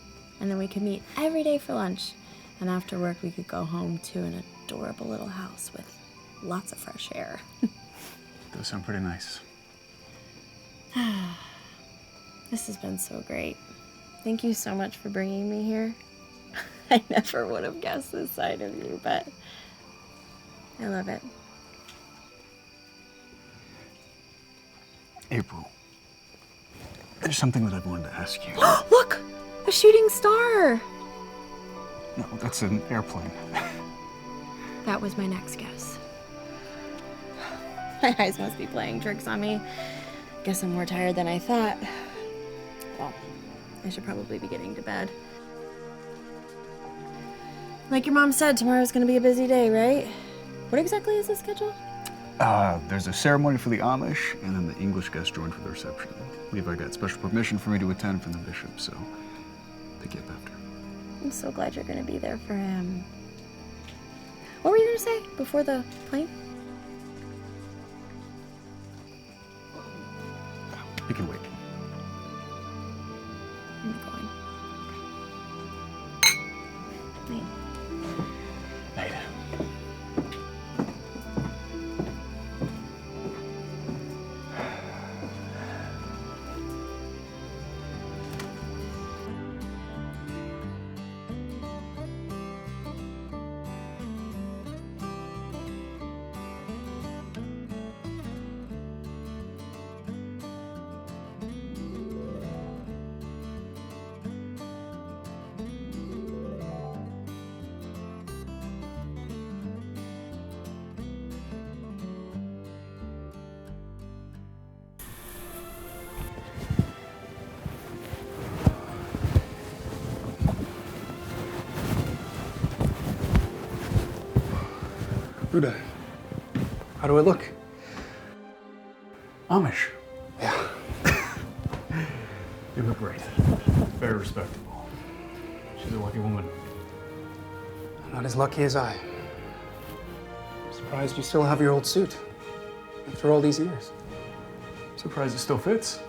and then we could meet every day for lunch. And after work, we could go home to an adorable little house with lots of fresh air. Those sound pretty nice. This has been so great. Thank you so much for bringing me here. I never would have guessed this side of you, but I love it. April, there's something that I've wanted to ask you. Look! A shooting star! No, that's an airplane. That was my next guess. My eyes must be playing tricks on me. Guess I'm more tired than I thought. Well, I should probably be getting to bed. Like your mom said, tomorrow's gonna be a busy day, right? What exactly is the schedule? There's a ceremony for the Amish, and then the English guests join for the reception. I believe I got special permission for me to attend from the bishop, so pick you up after. I'm so glad you're gonna be there for him. What were you gonna say before the plane? You can wait. I'm going. Wait. Night. Ruda, how do I look? Amish. Yeah. You look great. Very respectable. She's a lucky woman. Not as lucky as I. Surprised you still have your old suit after all these years. Surprised it still fits.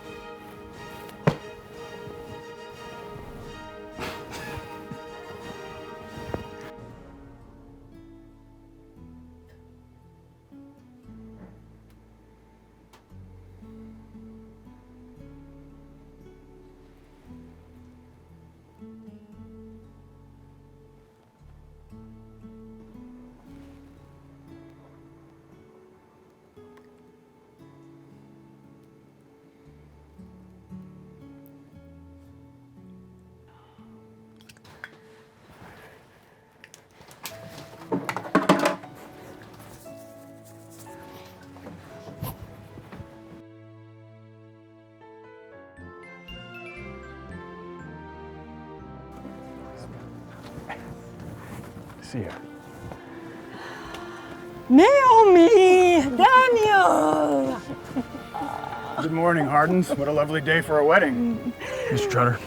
See ya. Naomi! Daniel! Good morning, Hardens. What a lovely day for a wedding. Mr. Trotter.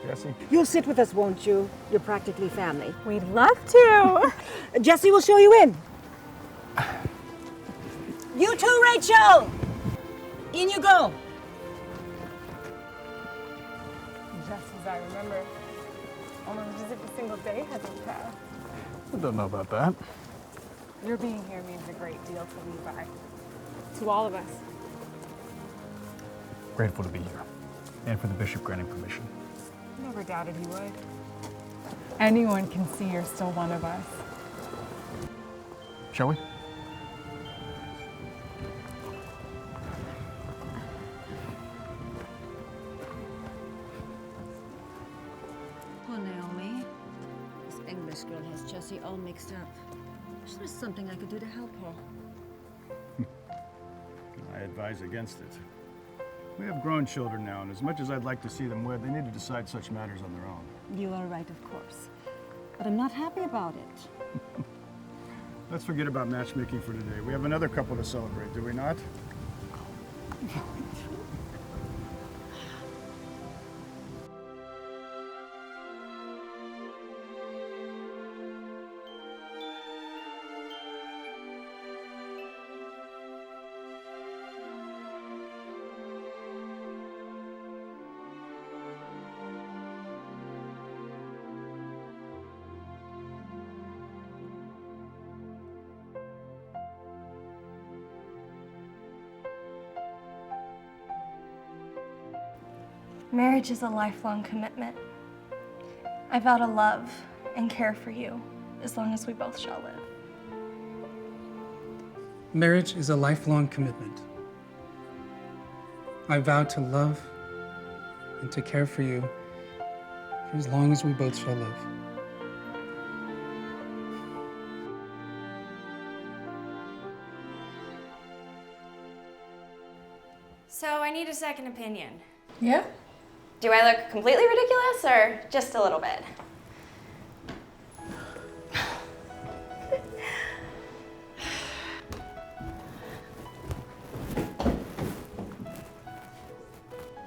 Jesse? You'll sit with us, won't you? You're practically family. We'd love to. Jesse will show you in. You too, Rachel! In you go. Just as I remember, almost as if a single day hasn't passed. I don't know about that. Your being here means a great deal to Levi. To all of us. Grateful to be here. And for the bishop granting permission. Never doubted he would. Anyone can see you're still one of us. Shall we? Poor Naomi. This English girl has Jessie all mixed up. Is there something I could do to help her? I advise against it. We have grown children now, and as much as I'd like to see them wed, they need to decide such matters on their own. You are right, of course. But I'm not happy about it. Let's forget about matchmaking for today. We have another couple to celebrate, do we not? Marriage is a lifelong commitment. I vow to love and care for you as long as we both shall live. Marriage is a lifelong commitment. I vow to love and to care for you for as long as we both shall live. So I need a second opinion. Yeah? Do I look completely ridiculous or just a little bit?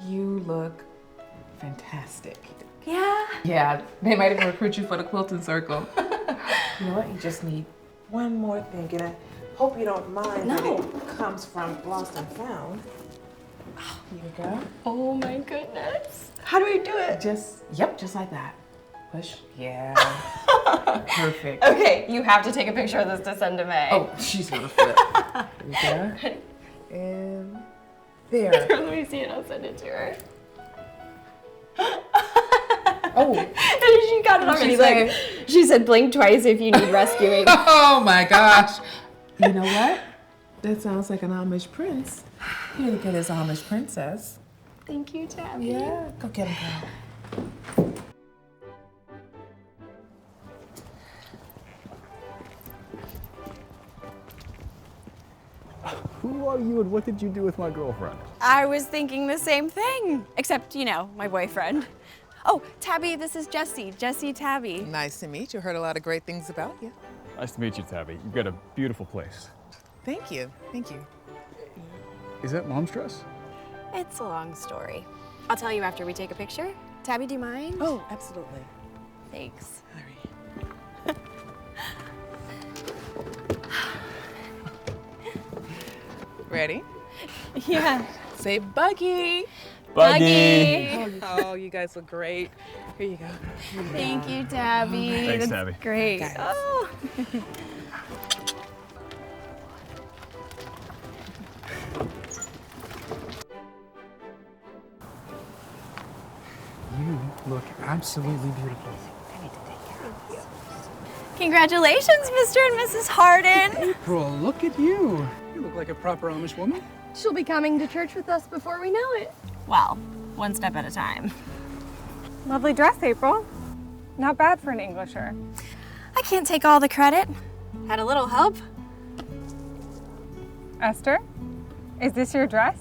You look fantastic. Yeah? Yeah, they might even recruit you for the quilting circle. You know what? You just need one more thing, and I hope you don't mind that it comes from Lost and Found. Here you go. Oh my goodness. How do we do it? Just like that. Push. Yeah. Perfect. Okay, you have to take a picture of this to send to May. Oh, she's gonna flip. There you go. And there. Let me see it. I'll send it to her. Oh. She got it already. Like, she said blink twice if you need rescuing. Oh my gosh. You know what? That sounds like an Amish prince. You look at his Amish princess. Thank you, Tabby. Yeah, go get him, girl. Who are you and what did you do with my girlfriend? I was thinking the same thing, except, you know, my boyfriend. Oh, Tabby, this is Jessie. Jessie Tabby. Nice to meet you. Heard a lot of great things about you. Nice to meet you, Tabby. You've got a beautiful place. Thank you. Thank you. Is that Mom's dress? It's a long story. I'll tell you after we take a picture. Tabby, do you mind? Oh, absolutely. Thanks. Ready? Yeah. Say buggy. Buggy. Oh, you guys look great. Here you go. Thank you, Tabby. Thanks, That's Tabby. great. Guys. Oh. You look absolutely beautiful. Congratulations, Mr. and Mrs. Hardin. April, look at you. You look like a proper Amish woman. She'll be coming to church with us before we know it. Well, one step at a time. Lovely dress, April. Not bad for an Englisher. I can't take all the credit. Had a little help. Esther, is this your dress?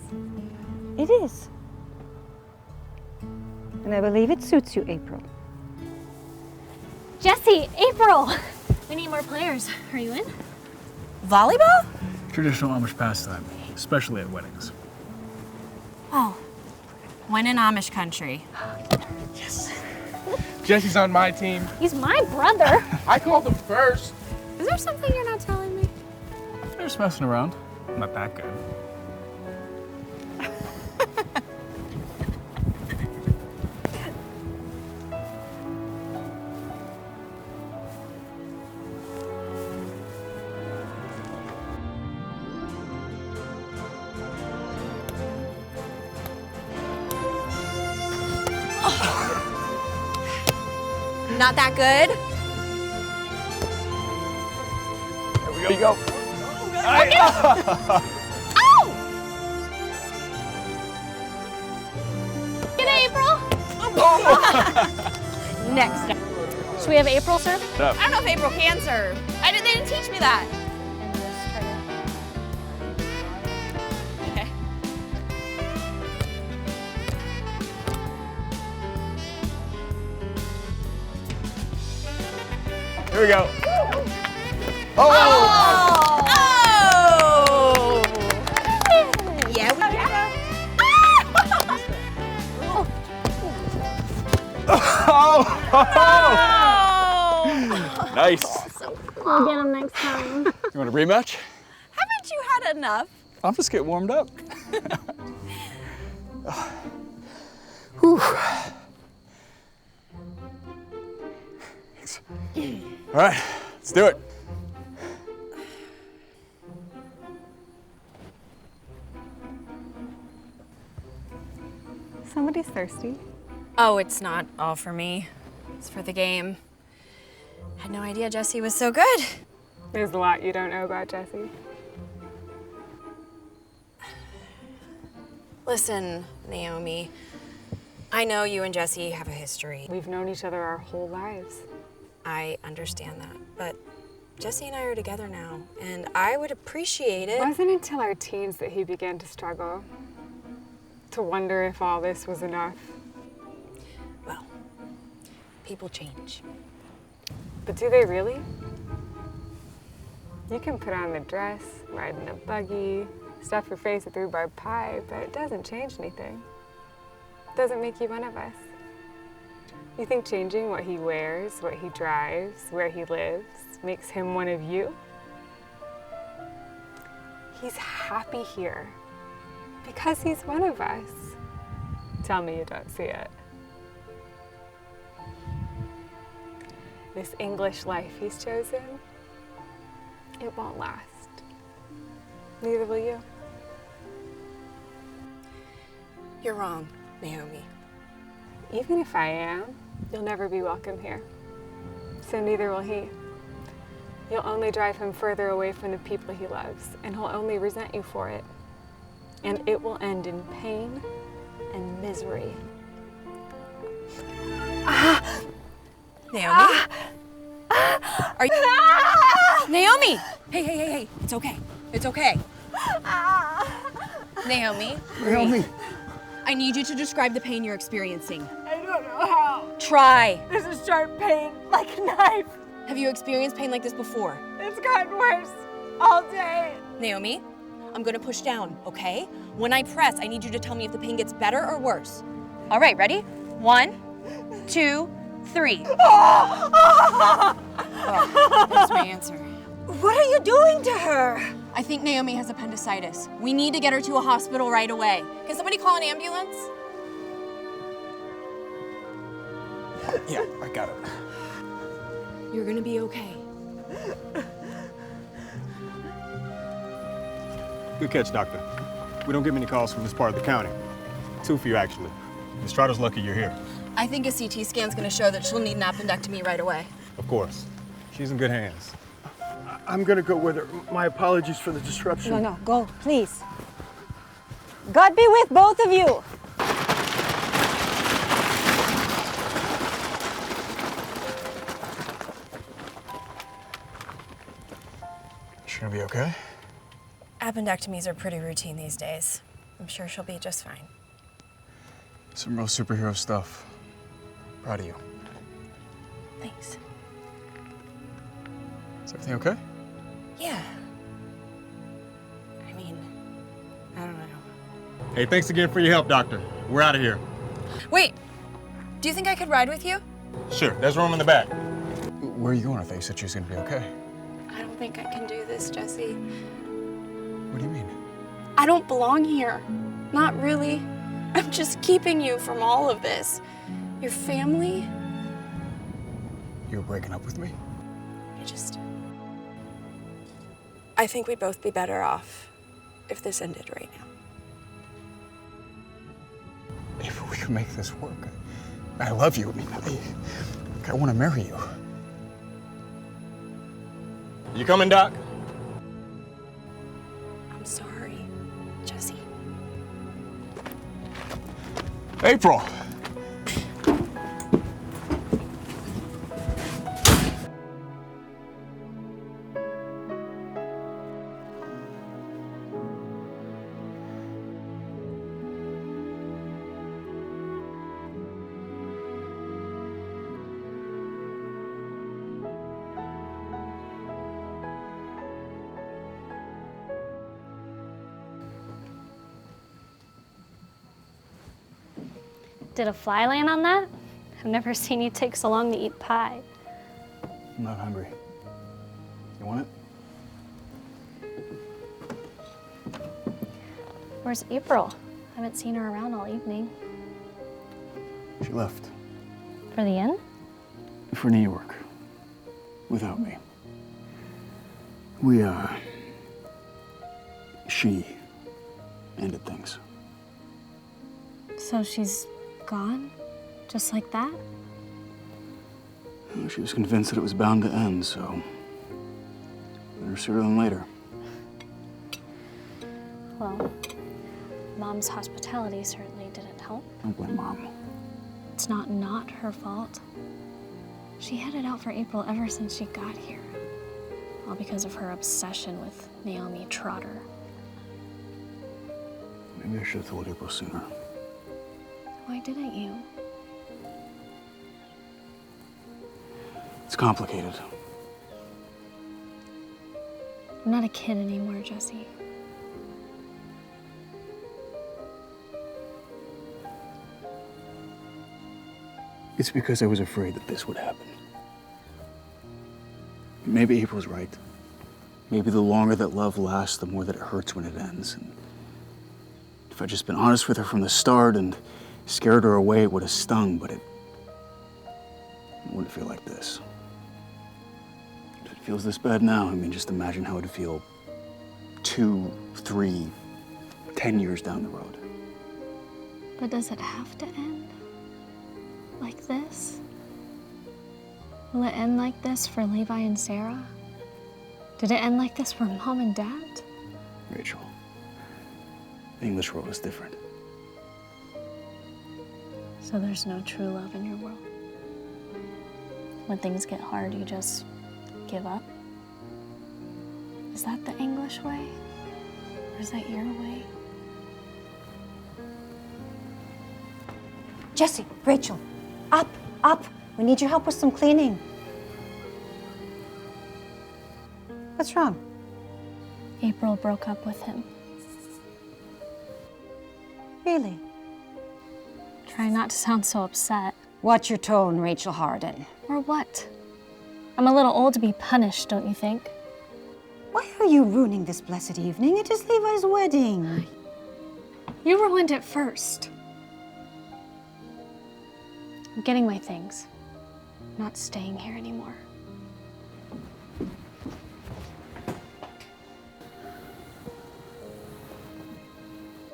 It is. And I believe it suits you, April. Jessie, April! We need more players. Are you in? Volleyball? Traditional Amish pastime, especially at weddings. Oh, when in Amish Country. Jesse's on my team. He's my brother. I called him first. Is there something you're not telling me? They're just messing around. I'm not that good. Not that good? There we go. Oh! Get April! Next time. Should we have April serve? No. I don't know if April can serve. They didn't teach me that. Okay. Here we go. Oh! Yeah, we got it. Nice. We'll get him next time. You want a rematch? Haven't you had enough? I'll just get warmed up. Whew. All right, let's do it. Somebody's thirsty. Oh, it's not all for me. It's for the game. Had no idea Jesse was so good. There's a lot you don't know about Jesse. Listen, Naomi, I know you and Jesse have a history. We've known each other our whole lives. I understand that, but Jesse and I are together now, and I would appreciate it. It wasn't until our teens that he began to struggle, to wonder if all this was enough. Well, people change. But do they really? You can put on the dress, ride in a buggy, stuff your face with rhubarb pie, but it doesn't change anything. It doesn't make you one of us. You think changing what he wears, what he drives, where he lives, makes him one of you? He's happy here because he's one of us. Tell me you don't see it. This English life he's chosen, it won't last. Neither will you. You're wrong, Naomi. Even if I am, you'll never be welcome here. So neither will he. You'll only drive him further away from the people he loves, and he'll only resent you for it. And it will end in pain and misery. Naomi? Are you... Naomi! Hey, it's okay. It's okay. Naomi? Naomi! I need you to describe the pain you're experiencing. I don't know how. Try. There's a sharp pain, like a knife. Have you experienced pain like this before? It's gotten worse all day. Naomi, I'm gonna push down, okay? When I press, I need you to tell me if the pain gets better or worse. All right, ready? 1, 2, 3. Oh, there's my answer. What are you doing to her? I think Naomi has appendicitis. We need to get her to a hospital right away. Can somebody call an ambulance? Yeah, I got it. You're gonna be okay. Good catch, Doctor. We don't get many calls from this part of the county. 2 for you, actually. Estrada's lucky you're here. I think a CT scan's gonna show that she'll need an appendectomy right away. Of course. She's in good hands. I'm gonna go with her. My apologies for the disruption. No, go, please. God be with both of you. She gonna be okay? Appendectomies are pretty routine these days. I'm sure she'll be just fine. Some real superhero stuff. Proud of you. Thanks. Is everything okay? Yeah. I mean, I don't know. Hey, thanks again for your help, Doctor. We're out of here. Wait, do you think I could ride with you? Sure, there's room in the back. Where are you going? I thought you said she was gonna be okay. I don't think I can do this, Jesse. What do you mean? I don't belong here. Not really. I'm just keeping you from all of this. Your family? You were breaking up with me? I think we'd both be better off if this ended right now. If we can make this work. I love you. I mean, I want to marry you. You coming, Doc? I'm sorry, Jesse. April! Did a fly land on that? I've never seen you take so long to eat pie. I'm not hungry. You want it? Where's April? I haven't seen her around all evening. She left. For the inn? For New York. Without me. She ended things. So she's gone? Just like that? Well, she was convinced that it was bound to end, so better sooner than later. Well, Mom's hospitality certainly didn't help. Don't blame Mom. It's not her fault. She had it out for April ever since she got here. All because of her obsession with Naomi Trotter. Maybe I should have told April sooner. Why didn't you? It's complicated. I'm not a kid anymore, Jesse. It's because I was afraid that this would happen. Maybe April's right. Maybe the longer that love lasts, the more that it hurts when it ends. And if I'd just been honest with her from the start and scared her away, it would have stung, but it wouldn't feel like this. If it feels this bad now, I mean, just imagine how it'd feel 2, 3, 10 years down the road. But does it have to end? Like this? Will it end like this for Levi and Sarah? Did it end like this for Mom and Dad? Rachel, the English world is different. So there's no true love in your world? When things get hard, you just give up? Is that the English way? Or is that your way? Jesse, Rachel, up, up. We need your help with some cleaning. What's wrong? April broke up with him. Really? Try not to sound so upset. Watch your tone, Rachel Harden. Or what? I'm a little old to be punished, don't you think? Why are you ruining this blessed evening? It is Levi's wedding. You ruined it first. I'm getting my things. I'm not staying here anymore.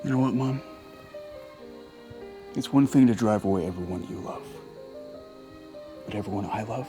You know what, Mom? It's one thing to drive away everyone you love. But everyone I love?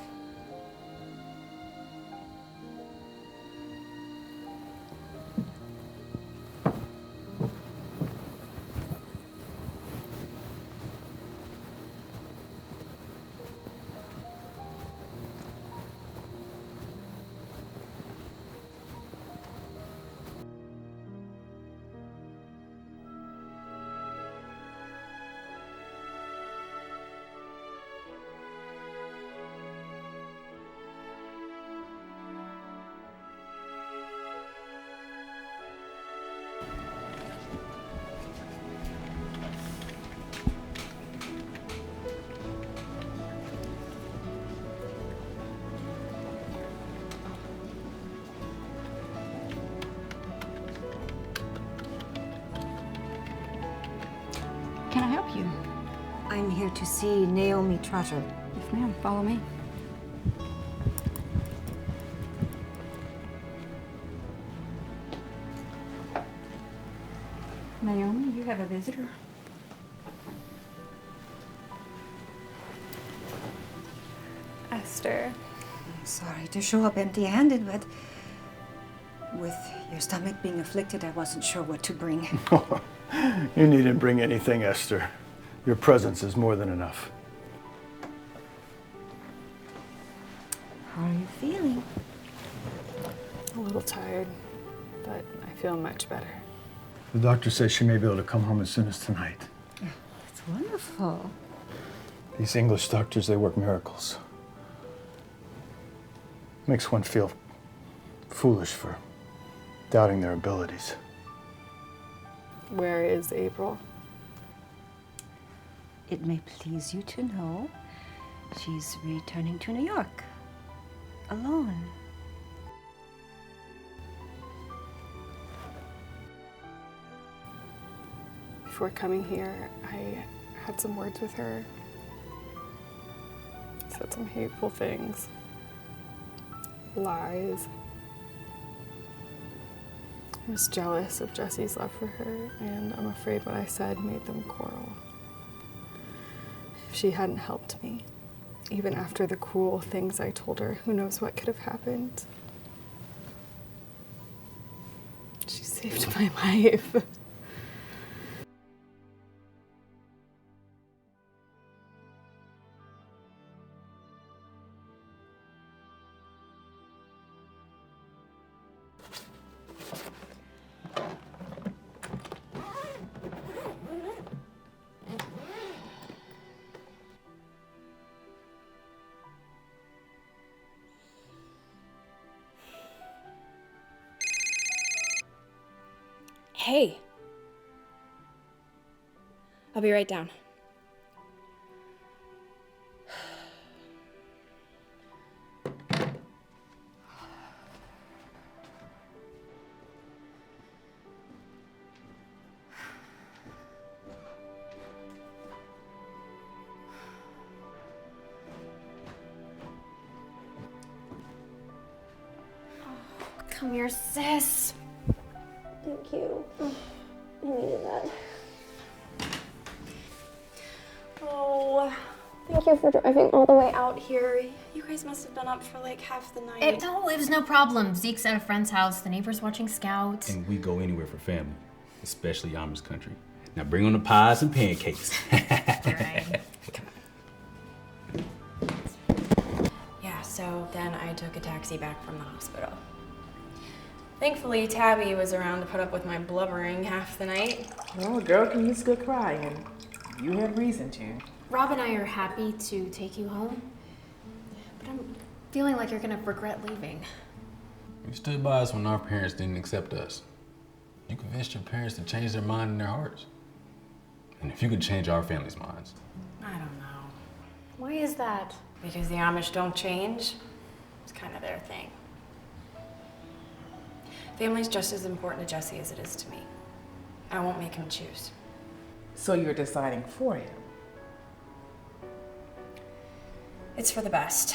Can I help you? I'm here to see Naomi Trotter. Yes, ma'am. Follow me. Naomi, you have a visitor. Esther. I'm sorry to show up empty-handed, but with your stomach being afflicted, I wasn't sure what to bring. You needn't bring anything, Esther. Your presence is more than enough. How are you feeling? A little tired, but I feel much better. The doctor says she may be able to come home as soon as tonight. That's wonderful. These English doctors, they work miracles. Makes one feel foolish for doubting their abilities. Where is April? It may please you to know she's returning to New York. Alone. Before coming here, I had some words with her. Said some hateful things. Lies. I was jealous of Jesse's love for her, and I'm afraid what I said made them quarrel. If she hadn't helped me, even after the cruel things I told her, who knows what could have happened. She saved my life. Hey. I'll be right down. Come here, sis. Thank you. I needed that. Oh, thank you for driving all the way out here. You guys must have been up for like half the night. It was no problem. Zeke's at a friend's house. The neighbor's watching Scout. And we go anywhere for family, especially Amish Country. Now bring on the pies and pancakes. Right. Yeah, so then I took a taxi back from the hospital. Thankfully, Tabby was around to put up with my blubbering half the night. Well, a girl can use good crying. You had reason to. Rob and I are happy to take you home, but I'm feeling like you're gonna regret leaving. You stood by us when our parents didn't accept us. You convinced your parents to change their mind and their hearts. And if you could change our family's minds. I don't know. Why is that? Because the Amish don't change. It's kind of their thing. Family's just as important to Jesse as it is to me. I won't make him choose. So you're deciding for him? It's for the best.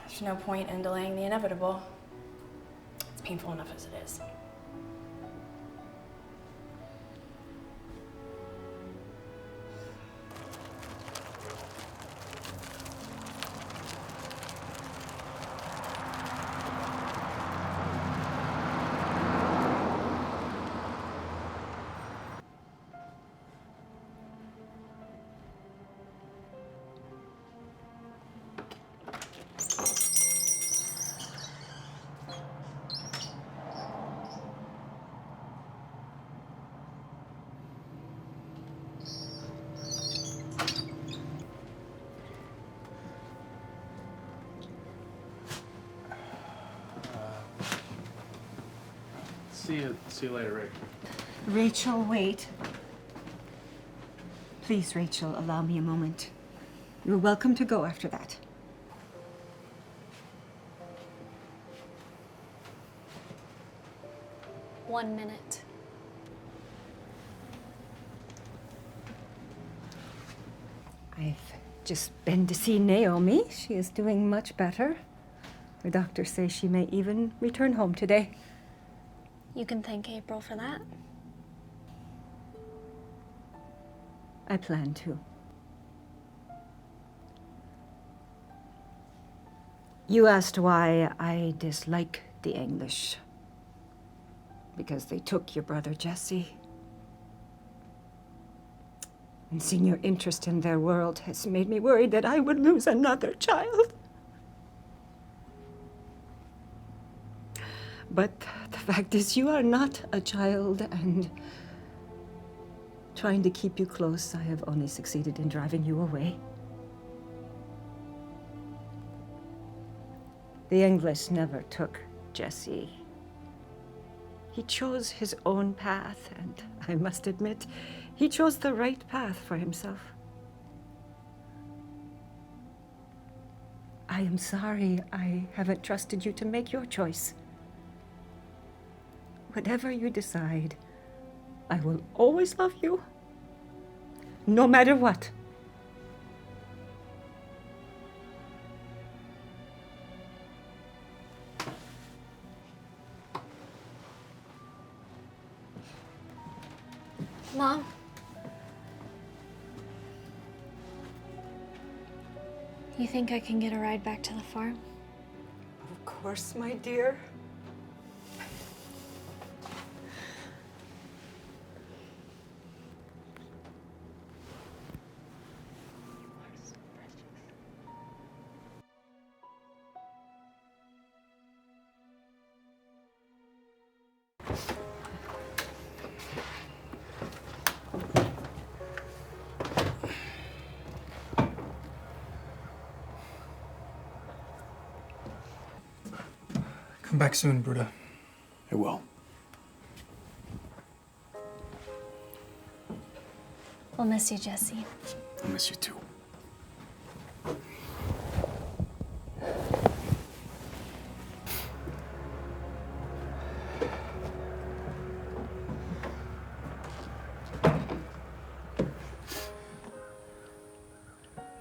There's no point in delaying the inevitable. It's painful enough as it is. See you later, Rick. Rachel, wait. Please, Rachel, allow me a moment. You're welcome to go after that. One minute. I've just been to see Naomi. She is doing much better. The doctors say she may even return home today. You can thank April for that. I plan to. You asked why I dislike the English. Because they took your brother Jesse. And seeing your interest in their world has made me worried that I would lose another child. But the fact is, you are not a child, and trying to keep you close, I have only succeeded in driving you away. The English never took Jesse. He chose his own path, and I must admit, he chose the right path for himself. I am sorry I haven't trusted you to make your choice. Whatever you decide, I will always love you, no matter what. Mom? You think I can get a ride back to the farm? Of course, my dear. Come back soon, Bruda. I will. We'll miss you, Jesse. I miss you too.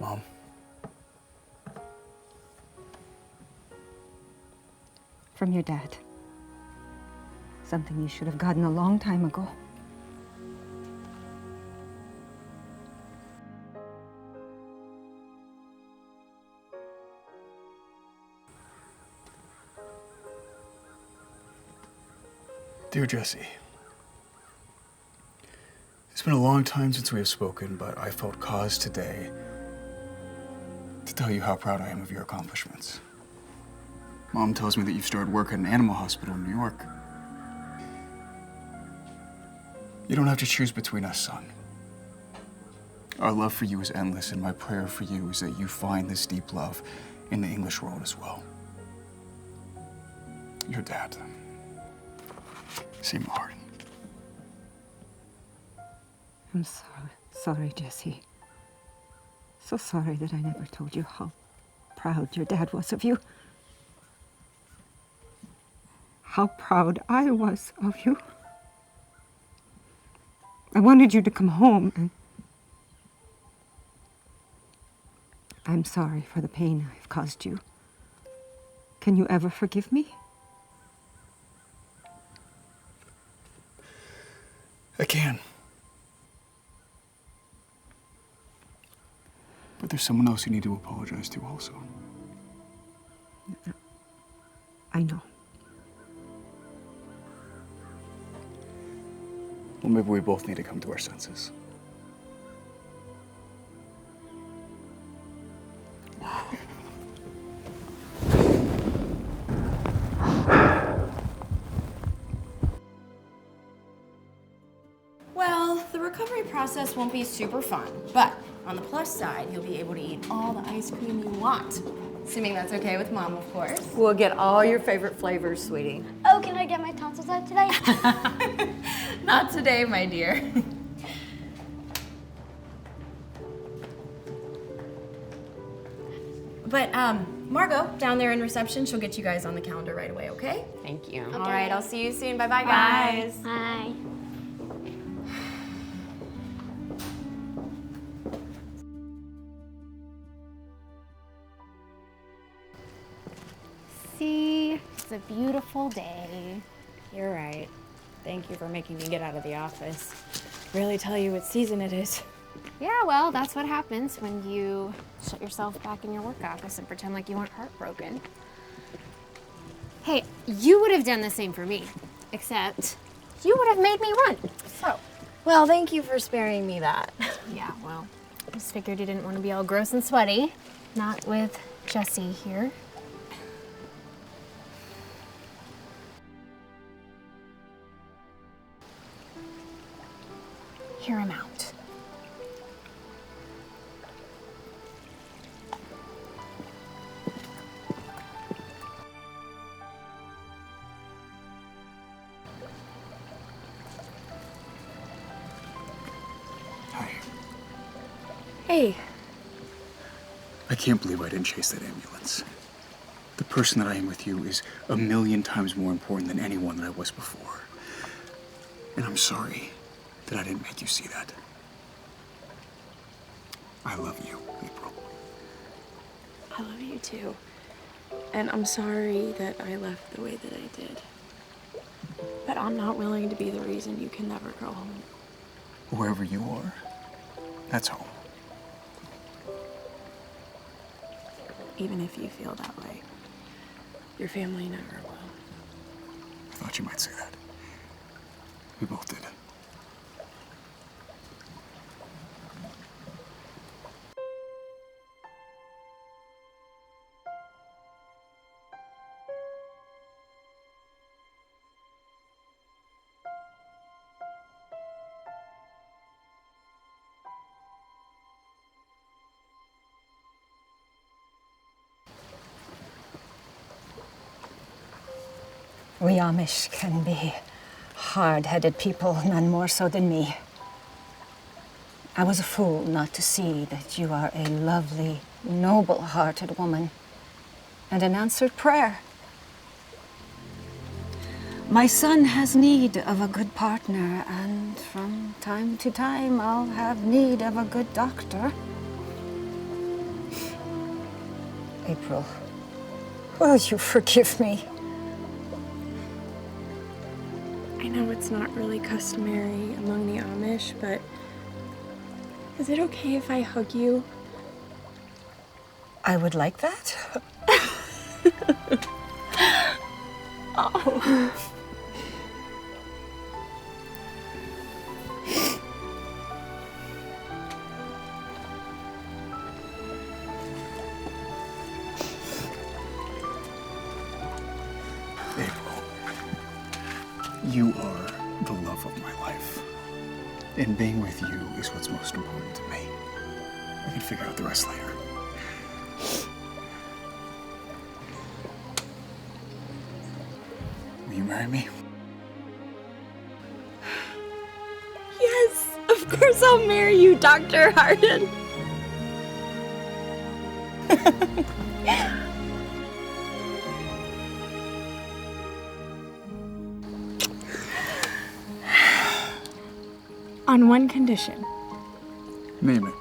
Mom. From your dad. Something you should have gotten a long time ago. Dear Jesse, it's been a long time since we have spoken, but I felt cause today to tell you how proud I am of your accomplishments. Mom tells me that you've started work at an animal hospital in New York. You don't have to choose between us, son. Our love for you is endless, and my prayer for you is that you find this deep love in the English world as well. Your dad. Seymour Harding. I'm sorry, Jesse. So sorry that I never told you how proud your dad was of you. How proud I was of you. I wanted you to come home, and I'm sorry for the pain I've caused you. Can you ever forgive me? I can. But there's someone else you need to apologize to also. I know. Well, maybe we both need to come to our senses. Well, the recovery process won't be super fun, but on the plus side, you'll be able to eat all the ice cream you want. Assuming that's okay with Mom, of course. We'll get all your favorite flavors, sweetie. Oh, can I get my tonsils out today? Not today, my dear. But, Margot, down there in reception, she'll get you guys on the calendar right away, okay? Thank you. All right, I'll see you soon. Bye-bye, Bye. guys. Bye. See, it's a beautiful day. You're right. Thank you for making me get out of the office. Really tell you what season it is. Yeah, well, that's what happens when you shut yourself back in your work office and pretend like you weren't heartbroken. Hey, you would have done the same for me, except you would have made me run. So. Well, thank you for sparing me that. Yeah, well, I just figured you didn't want to be all gross and sweaty. Not with Jesse here. Hear him out. Hey. I can't believe I didn't chase that ambulance. The person that I am with you is a million times more important than anyone that I was before. And I'm sorry that I didn't make you see that. I love you, April. I love you too. And I'm sorry that I left the way that I did. But I'm not willing to be the reason you can never go home. Wherever you are, that's home. even if you feel that way. Your family never will. I thought you might say that. We both did. We Amish can be hard-headed people, none more so than me. I was a fool not to see that you are a lovely, noble-hearted woman and an answered prayer. My son has need of a good partner, and from time to time I'll have need of a good doctor. April, will you forgive me? I know it's not really customary among the Amish, but is it okay if I hug you? I would like that. Oh. You are the love of my life. And being with you is what's most important to me. We can figure out the rest later. Will you marry me? Yes, of course I'll marry you, Dr. Hardin. On one condition. Name it.